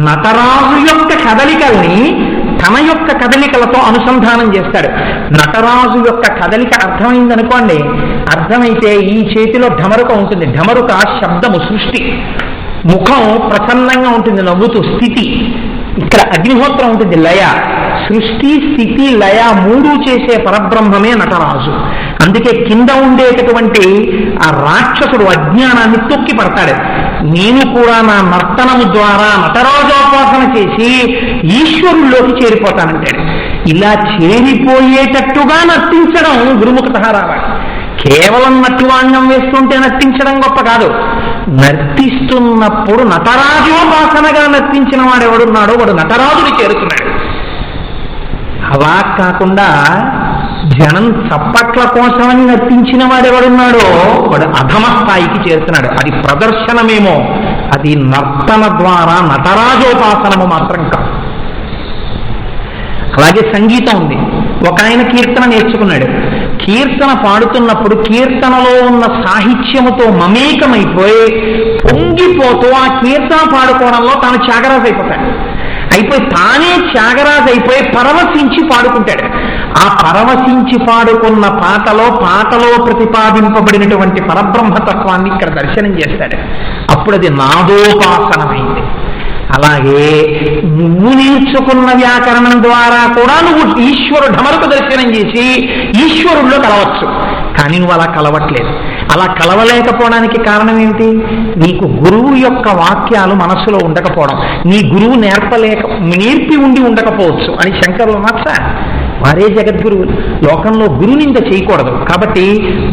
నటరాజు యొక్క కదలికల్ని తన యొక్క కదలికలతో అనుసంధానం చేస్తాడు. నటరాజు యొక్క కదలిక అర్థమైందనుకోండి, అర్థమైతే ఈ చేతిలో ఢమరుక ఉంటుంది. ఢమరుక శబ్దము సృష్టి, ముఖం ప్రసన్నంగా ఉంటుంది నవ్వుతూ, స్థితి. ఇక్కడ అగ్నిహోత్రం ఉంటుంది లయ. సృష్టి స్థితి లయ 3 చేసే పరబ్రహ్మమే నటరాజు. అందుకే కింద ఉండేటటువంటి ఆ రాక్షసుడు అజ్ఞానాన్ని తొక్కి పడతాడు. నేను కూడా నా నర్తనము ద్వారా నటరాజోపాసన చేసి ఈశ్వరుల్లోకి చేరిపోతానంటాడు. ఇలా చేరిపోయేటట్టుగా నర్తించడం గురుముఖత రావాలి. కేవలం నటువాంగం వేస్తుంటే నర్తించడం గొప్ప కాదు. నర్తిస్తున్నప్పుడు నటరాజోపాసనగా నర్తించిన వాడు ఎవడున్నాడో వాడు నటరాజుని చేరుతున్నాడు. అలా కాకుండా జనం చప్పట్ల కోసమని నర్తించిన వాడెవడున్నాడో వాడు అధమ స్థాయికి చేరుతున్నాడు. అది ప్రదర్శనమేమో, అది నర్తన ద్వారా నటరాజోపాసనము మాత్రం కాదు. అలాగే సంగీతం ఉంది. ఒక ఆయన కీర్తన నేర్చుకున్నాడు. కీర్తన పాడుతున్నప్పుడు కీర్తనలో ఉన్న సాహిత్యముతో మమేకమైపోయి పొంగిపోతూ ఆ కీర్తన పాడుకోవడంలో తాను త్యాగరాజు అయిపోయి తానే త్యాగరాజు అయిపోయి పరవశించి పాడుకుంటాడు. ఆ పరవశించి పాడుకున్న పాటలో ప్రతిపాదింపబడినటువంటి పరబ్రహ్మతత్వాన్ని ఇక్కడ దర్శనం చేస్తాడు. అప్పుడు అది నాదోపాసనమైంది. అలాగే నువ్వు నేర్చుకున్న వ్యాకరణం ద్వారా కూడా నువ్వు ఢమరుకు దర్శనం చేసి ఈశ్వరుల్లో కలవచ్చు. కానీ నువ్వు అలా కలవట్లేదు. అలా కలవలేకపోవడానికి కారణం ఏమిటి? నీకు గురువు యొక్క వాక్యాలు మనస్సులో ఉండకపోవడం. నీ గురువు నేర్పి ఉండి ఉండకపోవచ్చు అని శంకరులు మాట. వారే జగద్గురువులు. లోకంలో గురునింద చేయకూడదు. కాబట్టి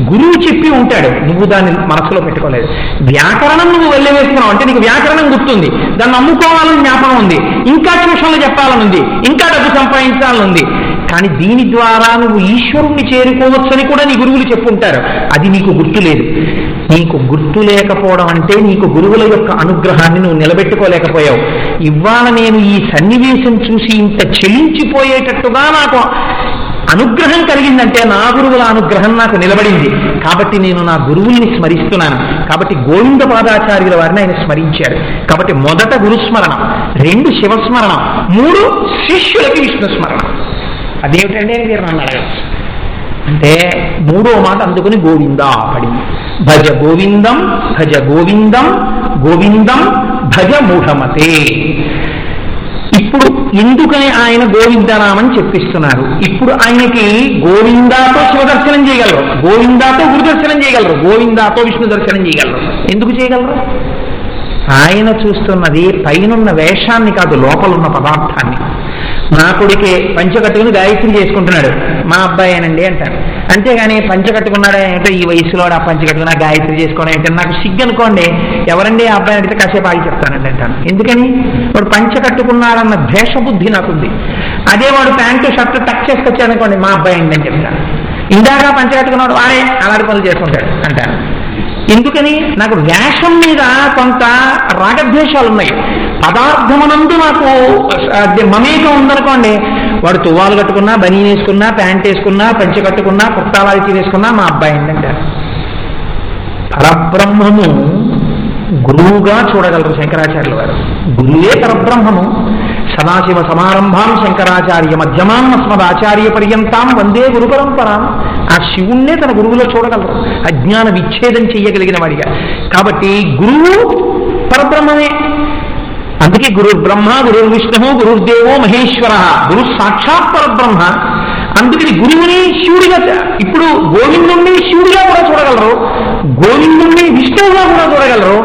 గురువు చెప్పి ఉంటాడు, నువ్వు దాన్ని మనసులో పెట్టుకోలేదు. వ్యాకరణం నువ్వు వెళ్ళవేస్తున్నావు అంటే నీకు వ్యాకరణం గుర్తుంది, దాన్ని నమ్ముకోవాలని జ్ఞాపకం ఉంది, ఇంకా ట్యూషన్లు చెప్పాలని ఉంది, ఇంకా డబ్బు సంపాదించాలని ఉంది. కానీ దీని ద్వారా నువ్వు ఈశ్వరుణ్ణి చేరుకోవచ్చని కూడా నీ గురువులు చెప్పుంటారు. అది నీకు గుర్తు లేదు. నీకు గుర్తు లేకపోవడం అంటే నీకు గురువుల యొక్క అనుగ్రహాన్ని నువ్వు నిలబెట్టుకోలేకపోయావు. ఇవాళ నేను ఈ సన్నివేశం చూసి ఇంత చెలించిపోయేటట్టుగా నాకు అనుగ్రహం కలిగిందంటే నా గురువుల అనుగ్రహం నాకు నిలబడింది. కాబట్టి నేను నా గురువుల్ని స్మరిస్తున్నాను. కాబట్టి గోవిందపాదాచార్యుల వారిని ఆయన స్మరించారు. కాబట్టి మొదట గురుస్మరణం, 2 శివస్మరణం, 3 శిష్యులకి విష్ణు స్మరణం. అదేమిటంటే మీరు నన్ను అడగచ్చు. అంటే 3వ మాట అందుకుని గోవిందా పడింది. భజ గోవిందం భజ గోవిందం గోవిందం భజ మూఢమతే. ఇప్పుడు ఎందుకని ఆయన గోవిందనామం చెప్పిస్తున్నారు? ఇప్పుడు ఆయనకి గోవిందాతో శివ దర్శనం చేయగలరు, గోవిందాతో గురు దర్శనం చేయగలరు, గోవిందాతో విష్ణు దర్శనం చేయగలరు. ఎందుకు చేయగలరు? ఆయన చూస్తున్నది పైనున్న వేషాన్ని కాదు, లోపలున్న పదార్థాన్ని. నా కొడుకే పంచకట్టుకుని గాయత్రి చేసుకుంటున్నాడు, మా అబ్బాయేనండి అంటారు. అంతేగాని పంచకట్టుకున్నాడా అంటే ఈ వయసులో ఆ పంచకట్టుకున్నా గాయత్రి చేసుకోవడం ఏంటంటే నాకు సిగ్గు అనుకోండి, ఎవరండి ఆ అబ్బాయి అడిగితే కాసేపు ఆగి చెప్తానండి అంటాను. ఎందుకని? వాడు పంచకట్టుకున్నాడన్న భేషబుద్ధి నాకుంది. అదే వాడు ప్యాంటు షర్టు టక్ చేసుకొచ్చాడు అనుకోండి, మా అబ్బాయి అండి అని చెప్తాను. ఇందాక పంచకట్టుకున్నాడు వాడే అలాంటి పనులు చేసుకుంటాడు అంటాను. ఎందుకని? నాకు వేషం మీద కొంత రాగద్వేషాలు ఉన్నాయి. పదార్థమునందు నాకు మమేకం ఉందనుకోండి, వాడు తువ్వాలు కట్టుకున్నా, బనీన్ వేసుకున్నా, ప్యాంట్ వేసుకున్నా, పంచె కట్టుకున్నా, కుర్తాలాల్చి వేసుకున్నా మా అబ్బాయి ఏంటంటారు. పరబ్రహ్మము గురువుగా చూడగలరు శంకరాచార్యుల వారు. గురువే పరబ్రహ్మము. సదాశివ సమారంభాం శంకరాచార్య మధ్యమాం అస్మదాచార్య పర్యంతాం వందే గురు పరంపరాం. ఆ శివుణ్ణే తన గురువులో చూడగలరు, అజ్ఞాన విచ్ఛేదం చెయ్యగలిగిన వాడిగా. కాబట్టి గురువు పరబ్రహ్మమే. అందుకే గురుర్ బ్రహ్మ, గురుర్ విష్ణు, గురుర్దేవో మహేశ్వర, గురు సాక్షాత్ పరబ్రహ్మ. అందుకని గురువుని శివుడిగా, ఇప్పుడు గోవిందుణ్ణి శివుడిగా కూడా చూడగలరు, గోవిందుణ్ణి విష్ణువుగా కూడా చూడగలరు.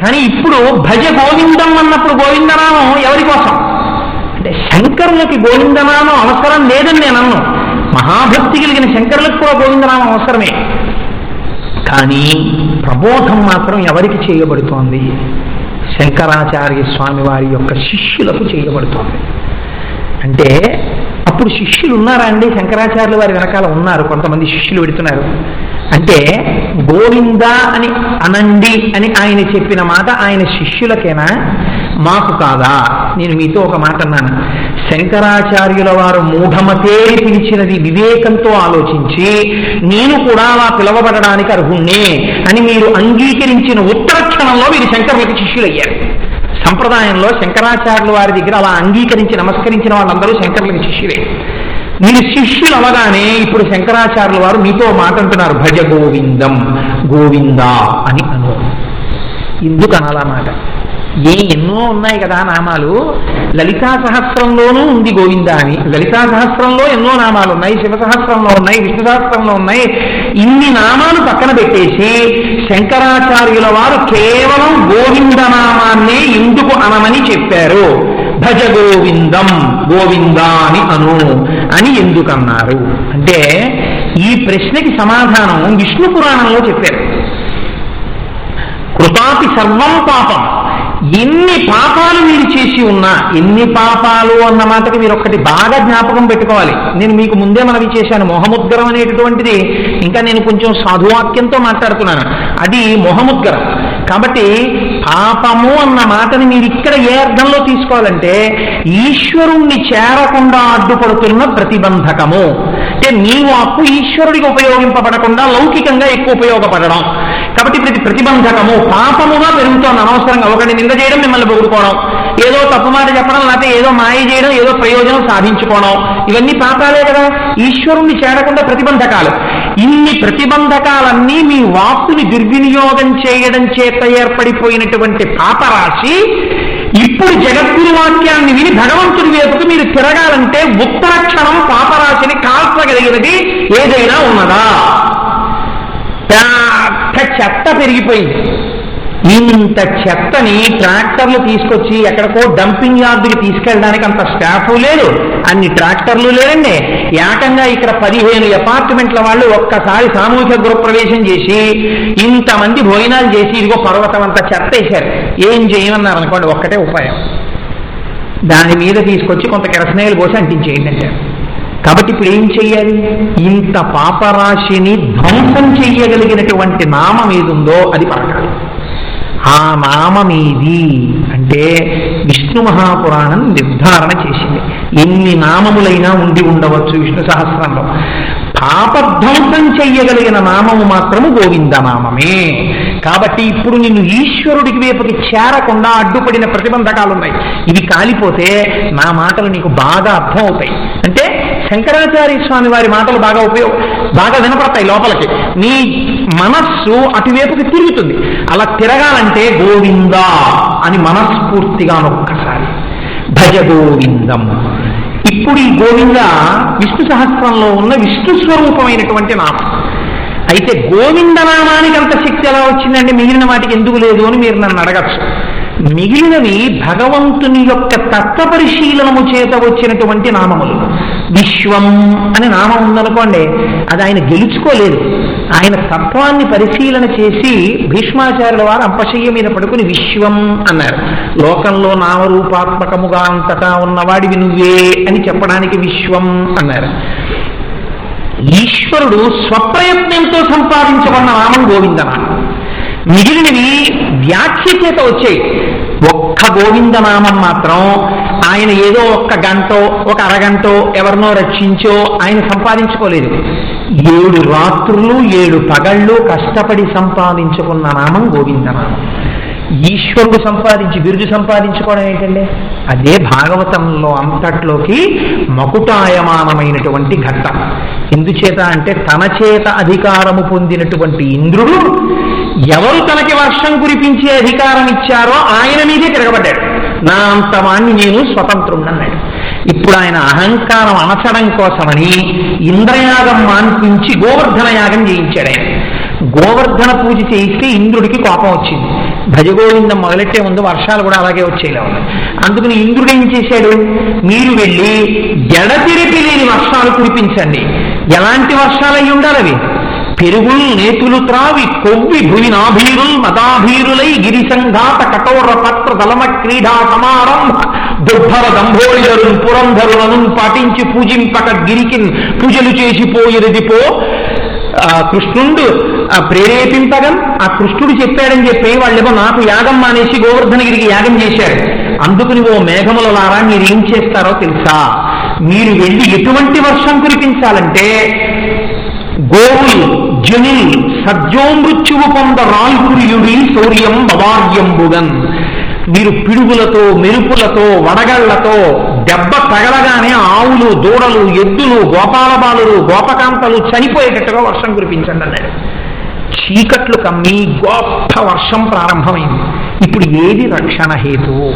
కానీ ఇప్పుడు భజ గోవిందం అన్నప్పుడు గోవిందనామం ఎవరి కోసం అంటే శంకరులకి గోవిందనామం అవసరం లేదని నేను అన్ను. మహాభక్తి కలిగిన శంకరులకు కూడా గోవిందనామం అవసరమే. కానీ ప్రబోధం మాత్రం ఎవరికి చేయబడుతోంది? శంకరాచార్య స్వామి వారి యొక్క శిష్యులకు చేయబడుతోంది. అంటే అప్పుడు శిష్యులు ఉన్నారా అండి? శంకరాచార్యుల వారి వెనకాల ఉన్నారు, కొంతమంది శిష్యులు పెడుతున్నారు. అంటే గోవింద అని అనండి అని ఆయన చెప్పిన మాట ఆయన శిష్యులకేనా, మాకు కాదా? నేను మీతో ఒక మాట అన్నాను. శంకరాచార్యుల వారు మూఢమతేరి పిలిచినది వివేకంతో ఆలోచించి నేను కూడా అలా పిలవబడడానికి అర్హుణ్ణే అని మీరు అంగీకరించిన ఉత్తర క్షణంలో మీరు శంకరులకు శిష్యులయ్యారు. సంప్రదాయంలో శంకరాచార్యుల వారి దగ్గర అలా అంగీకరించి నమస్కరించిన వాళ్ళందరూ శంకరులకు శిష్యులే. మీరు శిష్యులు అవగానే ఇప్పుడు శంకరాచార్యుల వారు మీతో మాట అంటున్నారు, భజ గోవిందం గోవిందా అని అను. ఎందుకు అనాలా మాట? ఎన్నో ఉన్నాయి కదా నామాలు. లలితా సహస్రంలోనూ ఉంది గోవింద అని. లలితా సహస్రంలో ఎన్నో నామాలు ఉన్నాయి, శివ సహస్రంలో ఉన్నాయి, విష్ణు సహస్రంలో ఉన్నాయి. ఇన్ని నామాలు పక్కన పెట్టేసి శంకరాచార్యుల వారు కేవలం గోవింద నామాన్నే ఎందుకు అనమని చెప్పారు? భజ గోవిందం గోవిందా అని అను అని ఎందుకన్నారు అంటే ఈ ప్రశ్నకి సమాధానం విష్ణు పురాణంలో చెప్పారు. కృతాపి సర్వం పాపం. ఎన్ని పాపాలు మీరు చేసి ఉన్నా, ఎన్ని పాపాలు అన్న మాటకి మీరు ఒక్కటి బాగా జ్ఞాపకం పెట్టుకోవాలి. నేను మీకు ముందే మనవి చేశాను, మొహముద్గరం అనేటటువంటిది ఇంకా నేను కొంచెం సాధువాక్యంతో మాట్లాడుతున్నాను, అది మొహముద్గరం. కాబట్టి పాపము అన్న మాటని మీరు ఇక్కడ ఏ అర్థంలో తీసుకోవాలంటే ఈశ్వరుణ్ణి చేరకుండా అడ్డుపడుతున్న ప్రతిబంధకము. అంటే నీ వాక్కు ఈశ్వరుడికి ఉపయోగింపబడకుండా లౌకికంగా ఎక్కువ ఉపయోగపడడం. కాబట్టి ప్రతిబంధకము పాపముగా పెరుగుతోంది. అనవసరంగా ఒకటి నింద చేయడం, మిమ్మల్ని పొగుడుకోవడం, ఏదో తప్పు మాట చెప్పడం, లేకపోతే ఏదో మాయ చేయడం, ఏదో ప్రయోజనం సాధించుకోవడం, ఇవన్నీ పాపాలే కదా. ఈశ్వరుణ్ణి చేరకుండా ప్రతిబంధకాలు. ఇన్ని ప్రతిబంధకాలన్నీ మీ వాక్కుని దుర్వినియోగం చేయడం చేత ఏర్పడిపోయినటువంటి పాపరాశి ఇప్పుడు జగద్గురు వాక్యాన్ని విని భగవంతుడి వైపుకు మీరు తిరగాలంటే ఉత్తర క్షణం పాపరాశిని కాల్చగలిగినది ఏదైనా ఉన్నదా? పెద్ద చెత్త పెరిగిపోయింది. ఇంత చెత్తని ట్రాక్టర్లు తీసుకొచ్చి ఎక్కడికో డంపింగ్ యార్డుకి తీసుకెళ్ళడానికి అంత స్టాఫ్ లేదు, అన్ని ట్రాక్టర్లు లేదండి. ఏకంగా ఇక్కడ 15 అపార్ట్మెంట్ల వాళ్ళు ఒక్కసారి సామూహిక గృహప్రవేశం చేసి ఇంతమంది భోజనాలు చేసి ఇదిగో పర్వతం అంతా చెత్త వేశారు. ఏం చేయమన్నారు అనుకోండి, ఒక్కటే ఉపాయం, దాని మీద తీసుకొచ్చి కొంత కెరసనాయిలు పోసి అంటించేయండి అంటారు. కాబట్టి ఇప్పుడు ఏం చెయ్యాలి? ఇంత పాపరాశిని ధ్వంసం చెయ్యగలిగినటువంటి నామం ఏదుందో అది పలకాలి. ఆ నామమేది అంటే విష్ణు మహాపురాణం నిర్ధారణ చేసింది. ఎన్ని నామములైనా ఉండి ఉండవచ్చు విష్ణు సహస్రంలో. పాపధ్వంసం చెయ్యగలిగిన నామము మాత్రము గోవిందనామమే. కాబట్టి ఇప్పుడు నిన్ను ఈశ్వరుడికి వైపుకి చేరకుండా అడ్డుపడిన ప్రతిబంధకాలు ఉన్నాయి. ఇవి కాలిపోతే నా మాటలు నీకు బాగా అర్థం అవుతాయి. అంటే శంకరాచార్య స్వామి వారి మాటలు బాగా వినపడతాయి లోపలికి. నీ మనస్సు అటువైపుకి తిరుగుతుంది. అలా తిరగాలంటే గోవిందా అని మనస్ఫూర్తిగా ఒక్కసారి భజ గోవిందం. ఇప్పుడు ఈ గోవింద విష్ణు సహస్రంలో ఉన్న విష్ణు స్వరూపమైనటువంటి నామం. అయితే గోవింద నామానికి అంత శక్తి ఎలా వచ్చిందంటే మిగిలిన వాటికి ఎందుకు లేదు అని మీరు నన్ను అడగచ్చు. మిగిలినవి భగవంతుని యొక్క తత్వ పరిశీలనము చేత వచ్చినటువంటి నామములు. విశ్వం అనే నామం ఉందనుకోండి, అది ఆయన గెలుచుకోలేదు. ఆయన తత్వాన్ని పరిశీలన చేసి భీష్మాచార్యుల వారు అంపశయ్య మీద పడుకుని విశ్వం అన్నారు. లోకంలో నామరూపాత్మకముగా అంతటా ఉన్నవాడివి నువ్వే అని చెప్పడానికి విశ్వం అన్నారు. ఈశ్వరుడు స్వప్రయత్నంతో సంపాదించబడిన నామం గోవిందనామం. మిగిలినవి వ్యాఖ్య చేత వచ్చాయి. ఒక్క గోవిందనామం మాత్రం ఆయన ఏదో ఒక్క గంటో ఒక అరగంటో ఎవరినో రక్షించో ఆయన సంపాదించుకోలేదు. 7 రాత్రులు 7 పగళ్ళు కష్టపడి సంపాదించుకున్న నామం గోవిందనామం. ఈశ్వరుడు సంపాదించి బిరుదు సంపాదించుకోవడం ఏంటండి? అదే భాగవతంలో అంతట్లోకి మకుటాయమానమైనటువంటి ఘట్టం. ఎందుచేత అంటే తన చేత అధికారము పొందినటువంటి ఇంద్రుడు ఎవరు తనకి వర్షం కురిపించే అధికారం ఇచ్చారో ఆయన మీదే తిరగబడ్డాడు. నా అంతవాణ్ణి నేను స్వతంత్రుణ్ణి అన్నాడు. ఇప్పుడు ఆయన అహంకారం అనచడం కోసమని ఇంద్రయాగం మాన్పించి గోవర్ధన యాగం చేయించాడు. ఆయన గోవర్ధన పూజ చేయిస్తే ఇంద్రుడికి కోపం వచ్చింది. భజగోవిందం మొదలెట్టే ముందు వర్షాలు కూడా అలాగే వచ్చేలా ఉన్నాయి. అందుకని ఇంద్రుడు ఏం చేశాడు, మీరు వెళ్ళి ఎడతెరిపి లేని వర్షాలు కురిపించండి. ఎలాంటి వర్షాలు అయి ఉండాలి అవి? పెరుగులు నేతులు త్రావి కొవ్వి భువి నాభీరుల్ మదాభీరులై గిరిసంఘాత కఠోర పత్ర దళమ క్రీడా సమారంభ దుర్భర దంభోళిధరులు పురంధరులను పాటించి పూజింపక గిరికిన్ పూజలు చేసిపోయిదిపో. కృష్ణుడు ప్రేరేపింపగం ఆ కృష్ణుడు చెప్పాడని చెప్పి వాళ్ళేమో నాకు యాగం మానేసి గోవర్ధనగిరికి యాగం చేశాడు. అందుకుని ఓ మేఘములలారా మీరేం చేస్తారో తెలుసా? మీరు వెళ్ళి ఎటువంటి వర్షం కురిపించాలంటే గోవులు జనులు సజ్జోమృత్యువు పొంద రాల్కుర్యుడి శౌర్యం బవార్యంబుగన్. మీరు పిడుగులతో మెరుపులతో వడగళ్లతో దెబ్బ తగలగానే ఆవులు దూడలు ఎద్దులు గోపాలబాలులు గోపకాంతలు చనిపోయేటట్టుగా వర్షం కురిపించండి అన్నాడు. చీకట్లు కమ్మి గొప్ప వర్షం ప్రారంభమైంది. ఇప్పుడు ఏది రక్షణ హేతువు?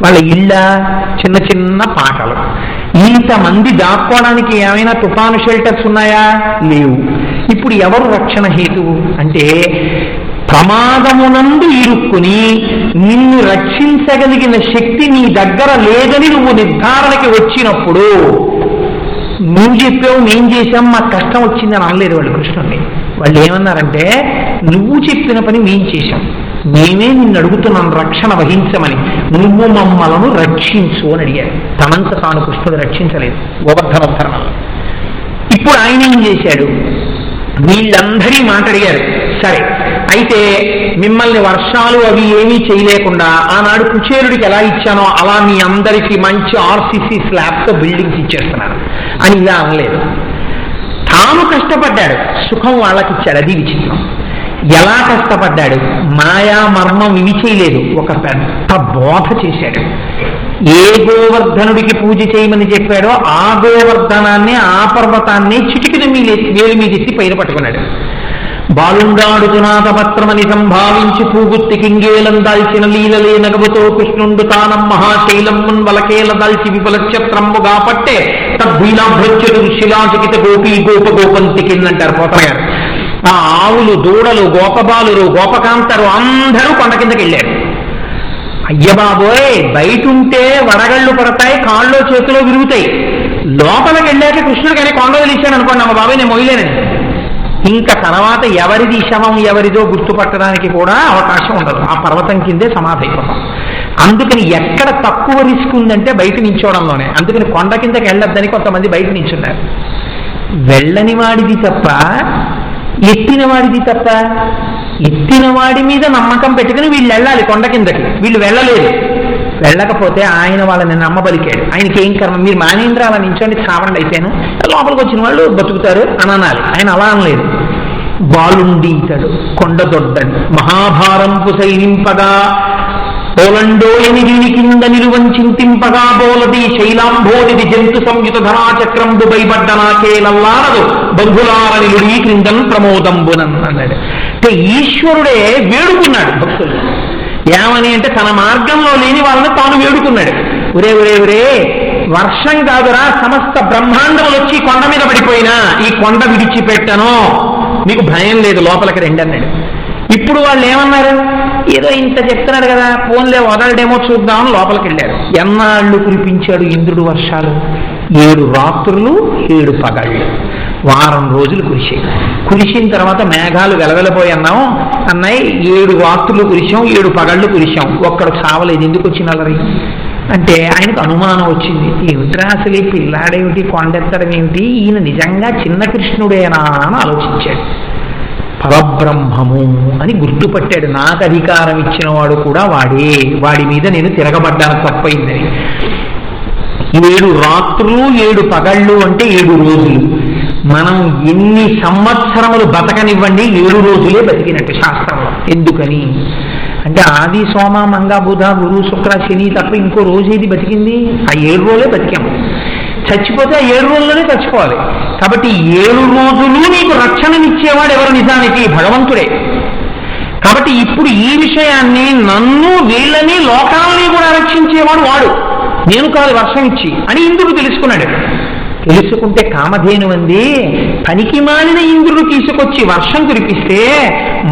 వాళ్ళ ఇళ్ళ చిన్న చిన్న పాటలు. ఇంతమంది దాక్కోవడానికి ఏమైనా తుఫాను షెల్టర్స్ ఉన్నాయా? లేవు. ఇప్పుడు ఎవరు రక్షణ హేతువు అంటే ప్రమాదమునందు ఇరుక్కుని నిన్ను రక్షించగలిగిన శక్తి నీ దగ్గర లేదని నువ్వు నిర్ధారణకి వచ్చినప్పుడు నువ్వు చెప్పావు నేను చేశాం మాకు కష్టం వచ్చిందని అనలేదు వాళ్ళు కృష్ణుడిని. వాళ్ళు ఏమన్నారంటే నువ్వు చెప్పిన పని మేం చేశాం, మేమే నిన్ను అడుగుతున్నాను రక్షణ వహించమని, నువ్వు మమ్మలను రక్షించు అని అడిగారు. తనంత తాను కృష్ణుడు రక్షించలేదు గోవర్ధనోద్ధరణలో. ఇప్పుడు ఆయన ఏం చేశాడు? వీళ్ళందరి మాట అడిగారు. సరే అయితే మిమ్మల్ని వర్షాలు అవి ఏమీ చేయలేకుండా ఆనాడు కుచేరుడికి ఎలా ఇచ్చానో అలా మీ అందరికీ మంచి ఆర్సీసీ స్లాబ్తో బిల్డింగ్స్ ఇచ్చేస్తున్నాను అని ఇలా అనలేదు. తాను కష్టపడ్డాడు, సుఖం వాళ్ళకి ఇచ్చాడు. అది విచిత్రం. ఎలా కష్టపడ్డాడు? మాయా మర్మం ఇవి చేయలేదు, ఒక పెద్ద బోధ చేశాడు. ఏ గోవర్ధనుడికి పూజ చేయమని చెప్పాడో ఆ గోవర్ధనాన్ని ఆ పర్వతాన్ని చిటికిన వేలు మీదెత్తి పైన పట్టుకున్నాడు. బాలుండాడుతునాథపత్రమని సంభావించి పూగుత్తి కింగేలం దాల్చిన లీలలే నగవుతో కృష్ణుండు తానం మహాశైలమ్మున్ వలకేల దాల్చి విపులక్షత్రంబుగా పట్టే తద్భీలాభ్రచ్యుడు శిలాచకిత గోపీ గోప గోపంతి కిందంటారు పోతగారు. ఆ ఆవులు దూడలు గోపబాలురు గోపకాంతరు అందరూ కొండ కిందకి వెళ్ళారు. అయ్యబాబోయ్, బయట ఉంటే వడగళ్ళు పడతాయి, కాళ్ళలో చేతిలో విరుగుతాయి. లోపలికి వెళ్ళాక కృష్ణుడికి అని కొండ వదిలిచ్చాడు అనుకోండి, అమ్మ బాబాయ్ నేను మొయ్యలేనని. ఇంకా తర్వాత ఎవరిది శవం ఎవరిదో గుర్తుపట్టడానికి కూడా అవకాశం ఉండదు. ఆ పర్వతం కిందే సమాధి అయిపోతాం. అందుకని ఎక్కడ తక్కువ రిస్క్ ఉందంటే బయట నించోవడంలోనే. అందుకని కొండ కిందకి వెళ్ళొద్దని కొంతమంది బయట నించున్నారు. వెళ్ళని వాడిది తప్ప ఎత్తిన వాడిది తప్ప. ఎత్తిన వాడి మీద నమ్మకం పెట్టుకుని వీళ్ళు వెళ్ళాలి కొండ కిందకి. వీళ్ళు వెళ్ళలేదు. వెళ్ళకపోతే ఆయన వాళ్ళని నమ్మబలికాడు. ఆయనకి ఏం కర్మ, మీరు మానేంద్రాల నించోండి చావండి అయితేను, లోపలికి వచ్చిన వాళ్ళు బతుకుతారు అని అనాలి. ఆయన అలా అనలేదు. బాలుండి ఇతడు కొండ దొడ్డడు మహాభారంపు సైనింపగా పోలండోయని దీని కింద నిలువంచింతింపగా బోలది శైలాంబోనిది జంతు సంయుత ధరాచక్రంబు బైబడ్డ నాకేలల్లారదు బంధులారనిలుడీ క్రిందన్ ప్రమోదంబునన్ అన్నాడు. అంటే ఈశ్వరుడే వేడుకున్నాడు భక్తులు. ఏమని అంటే తన మార్గంలో లేని వాళ్ళని తాను వేడుకున్నాడు. ఒరే ఒరే ఒరే, వర్షం కాదురా, సమస్త బ్రహ్మాండములు వచ్చి కొండ మీద పడిపోయినా ఈ కొండ విడిచిపెట్టను, మీకు భయం లేదు, లోపలికి రండి అన్నాడు. ఇప్పుడు వాళ్ళు ఏమన్నారు? ఏదో ఇంత చెప్తున్నాడు కదా, ఫోన్లే వదలడేమో చూద్దామని లోపలికి వెళ్ళారు. ఎన్నాళ్ళు కురిపించాడు ఇంద్రుడు వర్షాలు? 7 రాత్రులు 7 పగళ్ళు, వారం రోజులు కురిశాయి. కురిసిన తర్వాత మేఘాలు వెలవెలపోయి అన్నాం అన్నాయి. 7 రాత్రులు కురిశాం, 7 పగళ్ళు కురిశాం, ఒక్కడు చావలేదు. ఎందుకు వచ్చిన అంటే ఆయనకు అనుమానం వచ్చింది. ఏమిట్రా అసలు ఈ పిల్లాడేమిటి, కొండెత్తడం ఏమిటి, ఈయన నిజంగా చిన్న కృష్ణుడేనా అని ఆలోచించాడు. పరబ్రహ్మము అని గుర్తుపట్టాడు. నాకు అధికారం ఇచ్చిన వాడు కూడా వాడే, వాడి మీద నేను తిరగబడ్డాను, తప్పైందని. 7 రాత్రులు 7 పగళ్ళు అంటే 7 రోజులు. మనం ఎన్ని సంవత్సరములు బతకనివ్వండి, 7 రోజులే బతికినట్టు శాస్త్రంలో. ఎందుకని అంటే ఆది సోమ మంగ బుధ గురు శుక్ర శని తప్ప ఇంకో రోజు ఏది బతికింది? ఆ 7 రోజులే బతికాము. చచ్చిపోతే ఆ 7 రోజుల్లోనే చచ్చిపోవాలి. కాబట్టి 7 రోజులు నీకు రక్షణనిచ్చేవాడు ఎవరు? నిజానికి భగవంతుడే. కాబట్టి ఇప్పుడు ఈ విషయాన్ని, నన్ను వీళ్ళని లోకాలని కూడా రక్షించేవాడు వాడు, నేను కాదు వర్షం ఇచ్చి అని ఇంద్రుడు తెలుసుకున్నాడు. తెలుసుకుంటే కామధేను అంది, పనికి మాలిన ఇంద్రుడు తీసుకొచ్చి వర్షం కురిపిస్తే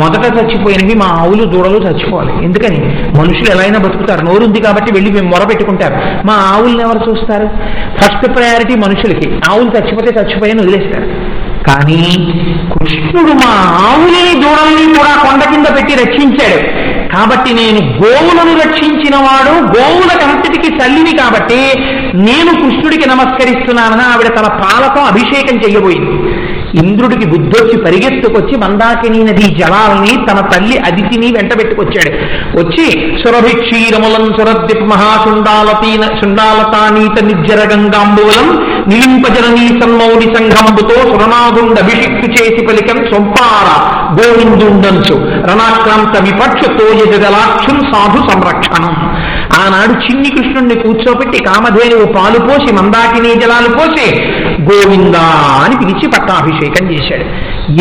మొదట చచ్చిపోయినవి మా ఆవులు దూడలు చచ్చిపోవాలి. ఎందుకని? మనుషులు ఎలా అయినా బతుకుతారు, నోరుంది కాబట్టి వెళ్ళి మేము మొర పెట్టుకుంటారు. మా ఆవుల్ని ఎవరు చూస్తారు? ఫస్ట్ ప్రయారిటీ మనుషులకి. ఆవులు చచ్చిపోతే చచ్చిపోయాని వదిలేస్తారు. కానీ కృష్ణుడు మా ఆవులని దూడల్ని కూడా కొండ కింద పెట్టి రక్షించాడు. కాబట్టి నేను గోవులను రక్షించిన వాడు, గోవులకంతటికి తల్లిని కాబట్టి నేను కృష్ణుడికి నమస్కరిస్తున్నానని ఆవిడ తన పాలతో అభిషేకం చెయ్యబోయింది. ఇంద్రుడికి బుద్ధొచ్చి పరిగెత్తుకొచ్చి మందాకిని నది జలాల్ని తన తల్లి అదితిని వెంటబెట్టుకొచ్చాడు. వచ్చి సురభిక్షీరములం సురద్దిప్ శుండాలతానీత నిర్జర గంగాంబువలం నిలింపజననీ సన్మౌని సంఘంబుతో సురనాథుండ అభిషిక్తు చేసి పలికం సొంపార గోవిందుండంచు రణాక్రాంత విపక్ష తోయజలాక్షుం సాధు సంరక్షణం. ఆనాడు చిన్ని కృష్ణుణ్ణి కూర్చోపెట్టి కామధేనువు పాలు పోసి మందాకిని జలాలు పోసి గోవిందా అని పిలిచి పట్టాభిషేకం చేశాడు.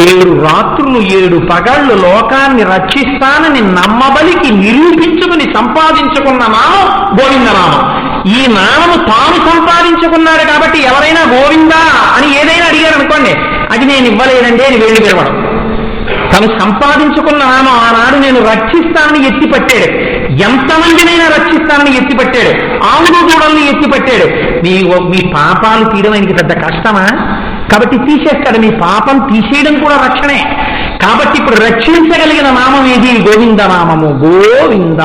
7 రాత్రులు 7 పగళ్ళు లోకాన్ని రక్షిస్తానని నమ్మబలికి నిరూపించుకుని సంపాదించుకున్న నామం గోవిందనామం. ఈ నామము తాను సంపాదించుకున్నాడు కాబట్టి ఎవరైనా గోవిందా అని ఏదైనా అడిగారు అనుకోండి, అది నేను ఇవ్వలేనండి అని వేళ్ళు విరవడం. తను సంపాదించుకున్న నామం ఆనాడు నేను రక్షిస్తానని ఎత్తిపట్టాడు. ఎంతమందినైనా రక్షిస్తానని ఎత్తిపట్టాడు. ఆవులు దూడల్ని ఎత్తిపట్టాడు. మీ పాపాలు తీయడం ఆయనకి పెద్ద కష్టమా? కాబట్టి తీసేస్తాడు. మీ పాపం తీసేయడం కూడా రక్షణే. కాబట్టి ఇప్పుడు రక్షించగలిగిన నామం ఏది? గోవింద నామము. గోవింద.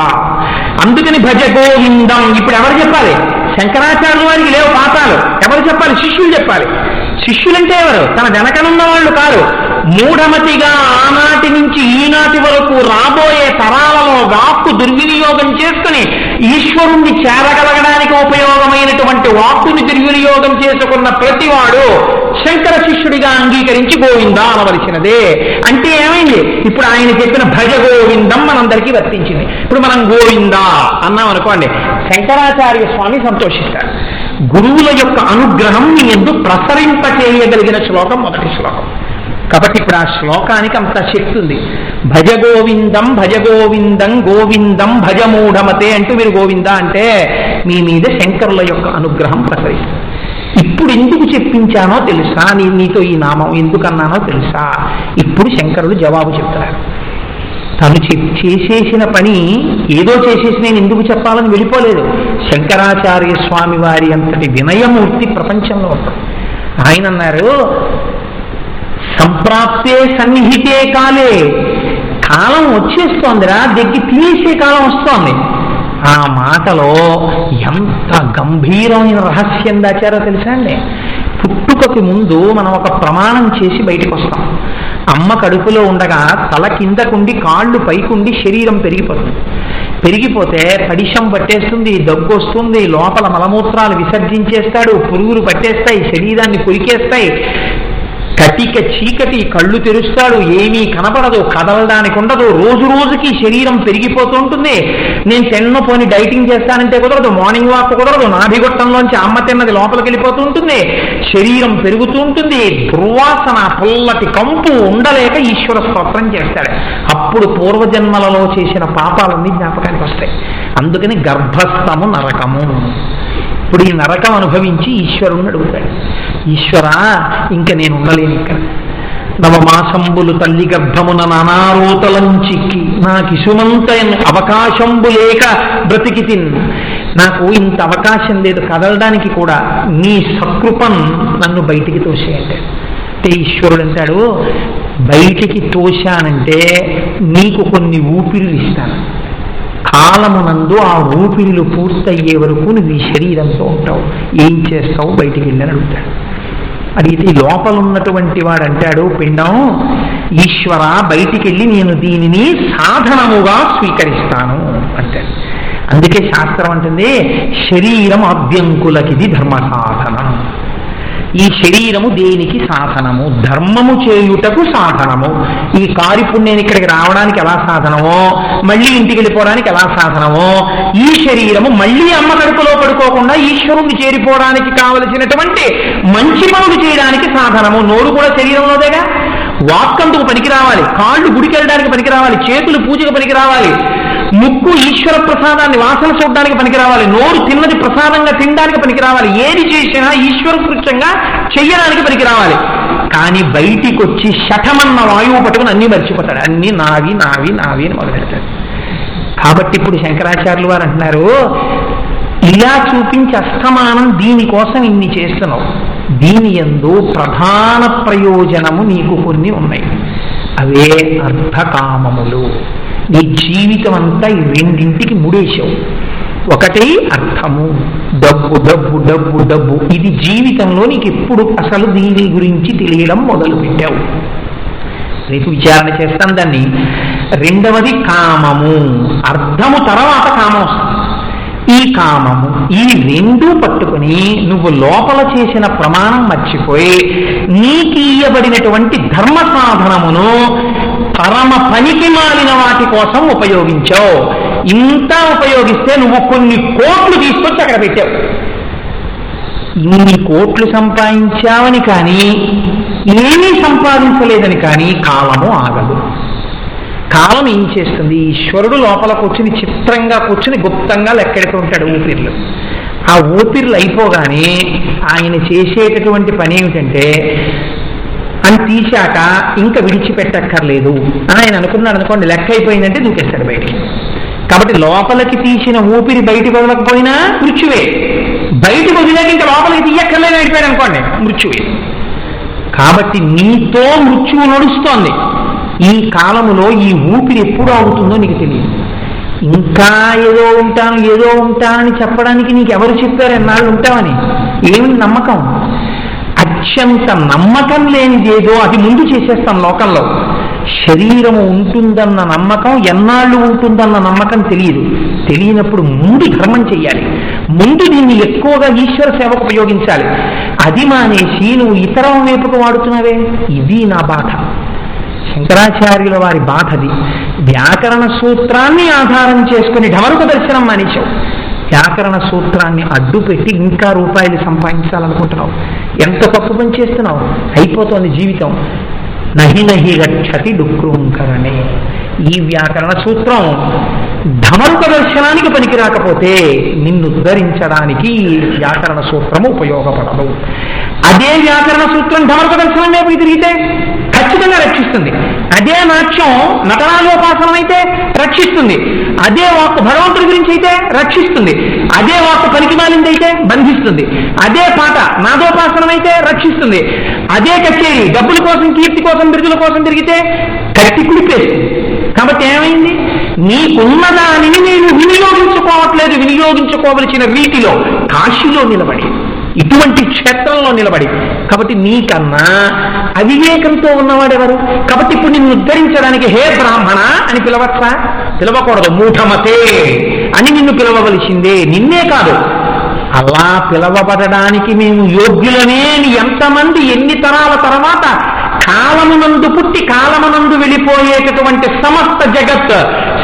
అందుకని భజ గోవిందం. ఇప్పుడు ఎవరు చెప్పాలి? శంకరాచార్యుల వారికి లేవు పాఠాలు. ఎవరు చెప్పాలి? శిష్యులు చెప్పాలి. శిష్యులంటే ఎవరు? తన వెనకనున్న వాళ్ళు కాదు. మూఢమతిగా ఆనాటి నుంచి ఈనాటి వరకు రాబోయే తరాలలో వాక్కు దుర్వినియోగం చేసుకుని ఈశ్వరుణ్ణి చేరగలగడానికి ఉపయోగమైనటువంటి వాక్కుని దుర్వినియోగం చేసుకున్న ప్రతివాడు శంకర శిష్యుడిగా అంగీకరించి గోవిందా అనవలసినదే. అంటే ఏమైంది? ఇప్పుడు ఆయన చెప్పిన భజ గోవిందం మనందరికీ వర్తించింది. ఇప్పుడు మనం గోవిందా అన్నాం అనుకోండి, శంకరాచార్య స్వామి సంతోషిస్తారు. గురువుల యొక్క అనుగ్రహం నీ యందు ప్రసరింపచేయగలిగిన శ్లోకం మొదటి శ్లోకం. కాబట్టి ఇప్పుడు ఆ శ్లోకానికి అంత శక్తి ఉంది. భజ గోవిందం భజ గోవిందం గోవిందం భజ మూఢమతే అంటూ మీరు గోవిందా అంటే మీ మీద శంకరుల యొక్క అనుగ్రహం ప్రసరిస్తుంది. ఇప్పుడు ఎందుకు చెప్పించానో తెలుసా? నీతో ఈ నామం ఎందుకన్నానో తెలుసా? ఇప్పుడు శంకరులు జవాబు చెప్తున్నారు. తను చేసేసిన పని ఏదో చేసేసి నేను ఎందుకు చెప్పాలని వెళ్ళిపోలేదు. శంకరాచార్య స్వామి వారి అంతటి వినయమూర్తి ప్రపంచంలో ఉంటారు. ఆయన అన్నారు, సంప్రాప్తే సన్నిహితే కాలే. కాలం వచ్చేస్తోందిరా, దగ్గర తీసే కాలం వస్తోంది. ఆ మాటలో ఎంత గంభీరమైన రహస్యం దాచారో తెలుసా అండి? పుట్టుకకి ముందు మనం ఒక ప్రమాణం చేసి బయటకు వస్తాం. అమ్మ కడుపులో ఉండగా తల కిందకుండి కాళ్ళు పైకుండి శరీరం పెరిగిపోతే తడిషం పట్టేస్తుంది, దగ్గు వస్తుంది, లోపల మలమూత్రాలు విసర్జించేస్తాడు, పురుగులు పట్టేస్తాయి, శరీరాన్ని కొరికేస్తాయి. కటిక చీకటి, కళ్ళు తెరుస్తాడు, ఏమీ కనపడదు, కదలడానికి ఉండదు, రోజు రోజుకి శరీరం పెరిగిపోతూ ఉంటుంది. నేను పోని డైటింగ్ చేస్తానంటే కుదరదు, మార్నింగ్ వాక్ కుదరదు, నాభిగొట్టంలోంచి అమ్మ తిన్నది లోపలికి వెళ్ళిపోతూ ఉంటుంది, శరీరం పెరుగుతూ ఉంటుంది, దుర్వాసన, పుల్లటి కంపు ఉండలేక ఈశ్వర స్తోత్రం చేస్తాడు. అప్పుడు పూర్వజన్మలలో చేసిన పాపాలన్నీ జ్ఞాపకానికి వస్తాయి. అందుకని గర్భస్థము నరకము. ఇప్పుడు ఈ నరకం అనుభవించి ఈశ్వరుణ్ణి అడుగుతాడు, ఈశ్వరా ఇంక నేను ఉండలేను, ఇక్కడ నవమాసంబులు తల్లి గర్భమున నానారోతలంచిక్కి నాకు ఇసుమంత అవకాశంబు లేక బ్రతికితిన్, నాకు ఇంత అవకాశం లేదు కదలడానికి కూడా, నీ సకృపన్ నన్ను బయటికి తోసేయండి. అంటే ఈశ్వరుడు అంటాడు, బయటికి తోశానంటే నీకు కొన్ని ఊపిరులు ఇస్తాను, కాలమునందు ఆ ఊపిరిలు పూర్తయ్యే వరకు నువ్వు ఈ శరీరంతో ఉంటావు, ఏం చేస్తావు బయటికి వెళ్ళని అడుగుతాడు. అడిగితే లోపల ఉన్నటువంటి వాడు అంటాడు, పిండం, ఈశ్వర బయటికి వెళ్ళి నేను దీనిని సాధనముగా స్వీకరిస్తాను అంటాడు. అందుకే శాస్త్రం అంటుంది, శరీరం అభ్యంకులకిది ధర్మ సాధనం. ఈ శరీరము దేనికి సాధనము? ధర్మము చేయుటకు సాధనము. ఈ కారిప్పుడు నేను ఇక్కడికి రావడానికి ఎలా సాధనమో, మళ్ళీ ఇంటికి వెళ్ళిపోవడానికి ఎలా సాధనమో, ఈ శరీరము మళ్ళీ అమ్మ కడుపులో పడుకోకుండా ఈశ్వరుణ్ణి చేరిపోవడానికి కావలసినటువంటి మంచి పనులు చేయడానికి సాధనము. నోరు కూడా శరీరంలోదేగా, వాక్కందుకు పనికి రావాలి, కాళ్ళు గుడికి వెళ్ళడానికి పనికి రావాలి, చేతులు పూజకు పనికి రావాలి, ముక్కు ఈశ్వర ప్రసాదాన్ని వాసన చూడడానికి పనికి రావాలి, నోరు తిన్నది ప్రసాదంగా తినడానికి పనికి రావాలి, ఏది చేసినా ఈశ్వర కృత్యంగా చెయ్యడానికి పనికి రావాలి. కానీ బయటికి వచ్చి శఠమన్న వాయువు పట్టుకుని అన్నీ మర్చిపోతాడు, అన్నీ నావి నావి నావి అని మొదలెడతాడు. కాబట్టి ఇప్పుడు శంకరాచార్యులు వారు అంటున్నారు, ఇలా చూపించి అస్తమానం దీనికోసం ఇన్ని చేస్తున్నావు, దీని యందు ప్రధాన ప్రయోజనము నీకు కొన్ని ఉన్నాయి, అవే అర్థకామములు. నీ జీవితం అంతా ఈ రెండింటికి ముడేశావు. ఒకటి అర్థము, డబ్బు డబ్బు డబ్బు డబ్బు, ఇది జీవితంలో నీకు ఎప్పుడు అసలు దీని గురించి తెలియడం మొదలు పెట్టావు. రేపు విచారణ చేస్తాను దాన్ని. రెండవది కామము, అర్థము తర్వాత కామం వస్తుంది. ఈ కామము, ఈ రెండూ పట్టుకుని నువ్వు లోపల చేసిన ప్రమాణం మర్చిపోయి నీకీయబడినటువంటి ధర్మ సాధనమును పరమ పనికి మాలిన వాటి కోసం ఉపయోగించావు. ఇంత ఉపయోగిస్తే నువ్వు కొన్ని కోట్లు తీసుకొచ్చి అక్కడ పెట్టావు. ఇన్ని కోట్లు సంపాదించావని కానీ ఏమీ సంపాదించలేదని కానీ కాలము ఆగదు. కాలం ఏం చేస్తుంది? ఈశ్వరుడు లోపల కూర్చుని చిత్రంగా కూర్చుని గుప్తంగా లెక్కెడుతూ ఉంటాడు ఊపిర్లు. ఆ ఊపిర్లు అయిపోగానే ఆయన చేసేటటువంటి పని ఏమిటంటే, అని తీశాక ఇంకా విడిచిపెట్టక్కర్లేదు అని ఆయన అనుకున్నాడు అనుకోండి, లెక్క అయిపోయిందంటే దూకేస్తాడు బయటికి. కాబట్టి లోపలికి తీసిన ఊపిరి బయటికి వదలకపోయినా మృత్యువే, బయటికి వదిలేక ఇంకా లోపలికి తీయక్కర్లేదు అయిపోయాడు అనుకోండి, మృత్యువే. కాబట్టి నీతో మృత్యువు నడుస్తోంది. ఈ కాలములో ఈ ఊపిరి ఎప్పుడు ఆగుతుందో నీకు తెలియదు. ఇంకా ఏదో ఉంటానని చెప్పడానికి నీకు ఎవరు చెప్పారు ఎన్నాళ్ళు ఉంటావని? ఏమి నమ్మకం? అత్యంత నమ్మకం లేనిదేదో అది ముందు చేసేస్తాం లోకంలో. శరీరము ఉంటుందన్న నమ్మకం, ఎన్నాళ్ళు ఉంటుందన్న నమ్మకం తెలియదు. తెలియనప్పుడు ముందు ధర్మం చెయ్యాలి, ముందు దీన్ని ఎక్కువగా ఈశ్వర సేవకు ఉపయోగించాలి. అది మానేసి నువ్వు ఇతరం వైపుకు వాడుతున్నావే, ఇది నా బాధ. శంకరాచార్యుల వారి బాధది. వ్యాకరణ సూత్రాన్ని ఆధారం చేసుకుని ఢమరుక దర్శనం మానేశావు. వ్యాకరణ సూత్రాన్ని అడ్డు పెట్టి ఇంకా రూపాయలు సంపాదించాలనుకుంటున్నావు. ఎంత తప్పు పని చేస్తున్నావు? అయిపోతోంది జీవితం. నహి నహి గచ్చతి డుక్రూంకరణే. ఈ వ్యాకరణ సూత్రం ఢమరుక దర్శనానికి పనికి రాకపోతే నిన్ను ఉద్ధరించడానికి వ్యాకరణ సూత్రము ఉపయోగపడదు. అదే వ్యాకరణ సూత్రం ఢమరుక దర్శనం వైపు తిరిగితే ఖచ్చితంగా రక్షిస్తుంది. అదే నాట్యం నటనాలోపాసనం అయితే రక్షిస్తుంది. అదే వాక్కు భగవంతుడి గురించి అయితే రక్షిస్తుంది. అదే వాక్కు పనికిమాలింది అయితే బంధిస్తుంది. అదే పాట నాదోపాసనం అయితే రక్షిస్తుంది. అదే కచేరీ డబ్బుల కోసం, కీర్తి కోసం, బిరుదుల కోసం తిరిగితే కట్టి కుడిపేస్తుంది. కాబట్టి ఏమైంది? నీకున్న దానిని నేను వినియోగించుకోవట్లేదు. వినియోగించుకోవలసిన రీతిలో కాశీలో నిలబడి, ఇటువంటి క్షేత్రంలో నిలబడి. కాబట్టి నీకన్నా అవివేకంతో ఉన్నవాడెవరు? కాబట్టి ఇప్పుడు నిన్ను ఉద్ధరించడానికి హే బ్రాహ్మణ అని పిలవచ్చా? పిలవకూడదు. మూఢమతే అని నిన్ను పిలవవలసిందే. నిన్నే కాదు, అలా పిలవబడడానికి మేము యోగ్యులనే ఎంతమంది ఎన్ని తరాల తర్వాత కాలమునందు పుట్టి కాలమునందు వెళ్ళిపోయేటటువంటి సమస్త జగత్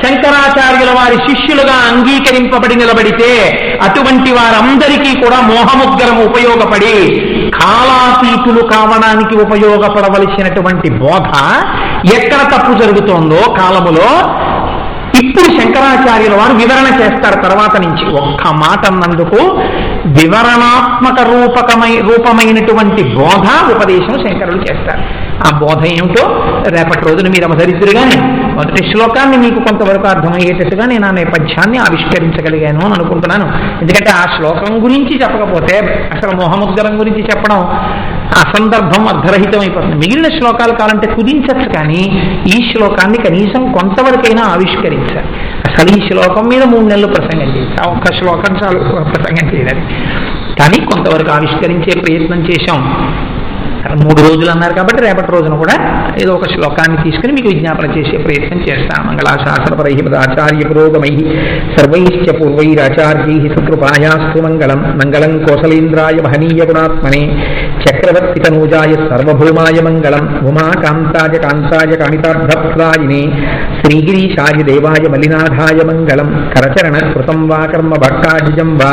శంకరాచార్యుల వారి శిష్యులుగా అంగీకరింపబడి నిలబడితే అటువంటి వారందరికీ కూడా మోహముద్గరం ఉపయోగపడి కాలాతీతులు కావడానికి ఉపయోగపడవలసినటువంటి బోధ ఎక్కడ తప్పు జరుగుతోందో కాలములో ఇప్పుడు శంకరాచార్యుల వారు వివరణ చేస్తారు. తర్వాత నుంచి ఒక్క మాట అన్నందుకు వివరణాత్మక రూపమైనటువంటి బోధ ఉపదేశం శంకరులు చేస్తారు. ఆ బోధ ఏమిటో రేపటి రోజున మీరు అవసరిద్దురుగానే మొదటి శ్లోకాన్ని మీకు కొంతవరకు అర్థమయ్యేటట్టుగా నేను ఆ నేపథ్యాన్ని ఆవిష్కరించగలిగాను అని అనుకుంటున్నాను. ఎందుకంటే ఆ శ్లోకం గురించి చెప్పకపోతే అసలు మోహముద్గరం గురించి చెప్పడం అసందర్భం, అర్ధరహితం అయిపోతుంది. మిగిలిన శ్లోకాలు కావాలంటే కుదించచ్చు, కానీ ఈ శ్లోకాన్ని కనీసం కొంతవరకైనా ఆవిష్కరించాలి. అసలు ఈ శ్లోకం మీద 3 నెలలు ప్రసంగం చేయాలి, ఒక్క శ్లోకం చాలు ప్రసంగం చేయాలి, కానీ కొంతవరకు ఆవిష్కరించే ప్రయత్నం చేశాం. 3 రోజులు అన్నారు కాబట్టి రేపటి రోజున కూడా ఏదో ఒక శ్లోకాన్ని తీసుకుని మీకు విజ్ఞాపన చేసే ప్రయత్నం చేస్తాను. మంగళాశాసనపరై ఆచార్య పురోగమై సర్వైశ్చ పూర్వైరాచార్యై సకృపాయాస్తు మంగళం. మంగళం కోసలేంద్రాయ మహనీయ గుణాత్మనే చక్రవర్తి తనూజాయ సర్వభౌమాయ మంగళం. ఉమాకాంతాయ కాంతాయ కామితార్థప్రదాయినే శ్రీగిరీశాయ దేవాయ మలినాథాయ మంగళం. కరచరణ కృతం వా కర్మ భక్తాఢ్యం వా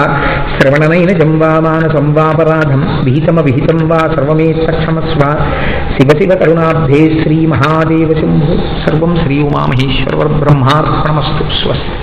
శ్రవణనైనజం వా మానసం వాపరాధం విహితమ విహితం వా సర్వమేత్త క్షమస్వ. శివ శివ కరుణాబ్ధే శ్రీ మహాదేవ శంభు. సర్వం శ్రీ ఉమామహేశ్వర బ్రహ్మార్పణమస్తు. స్వస్తి.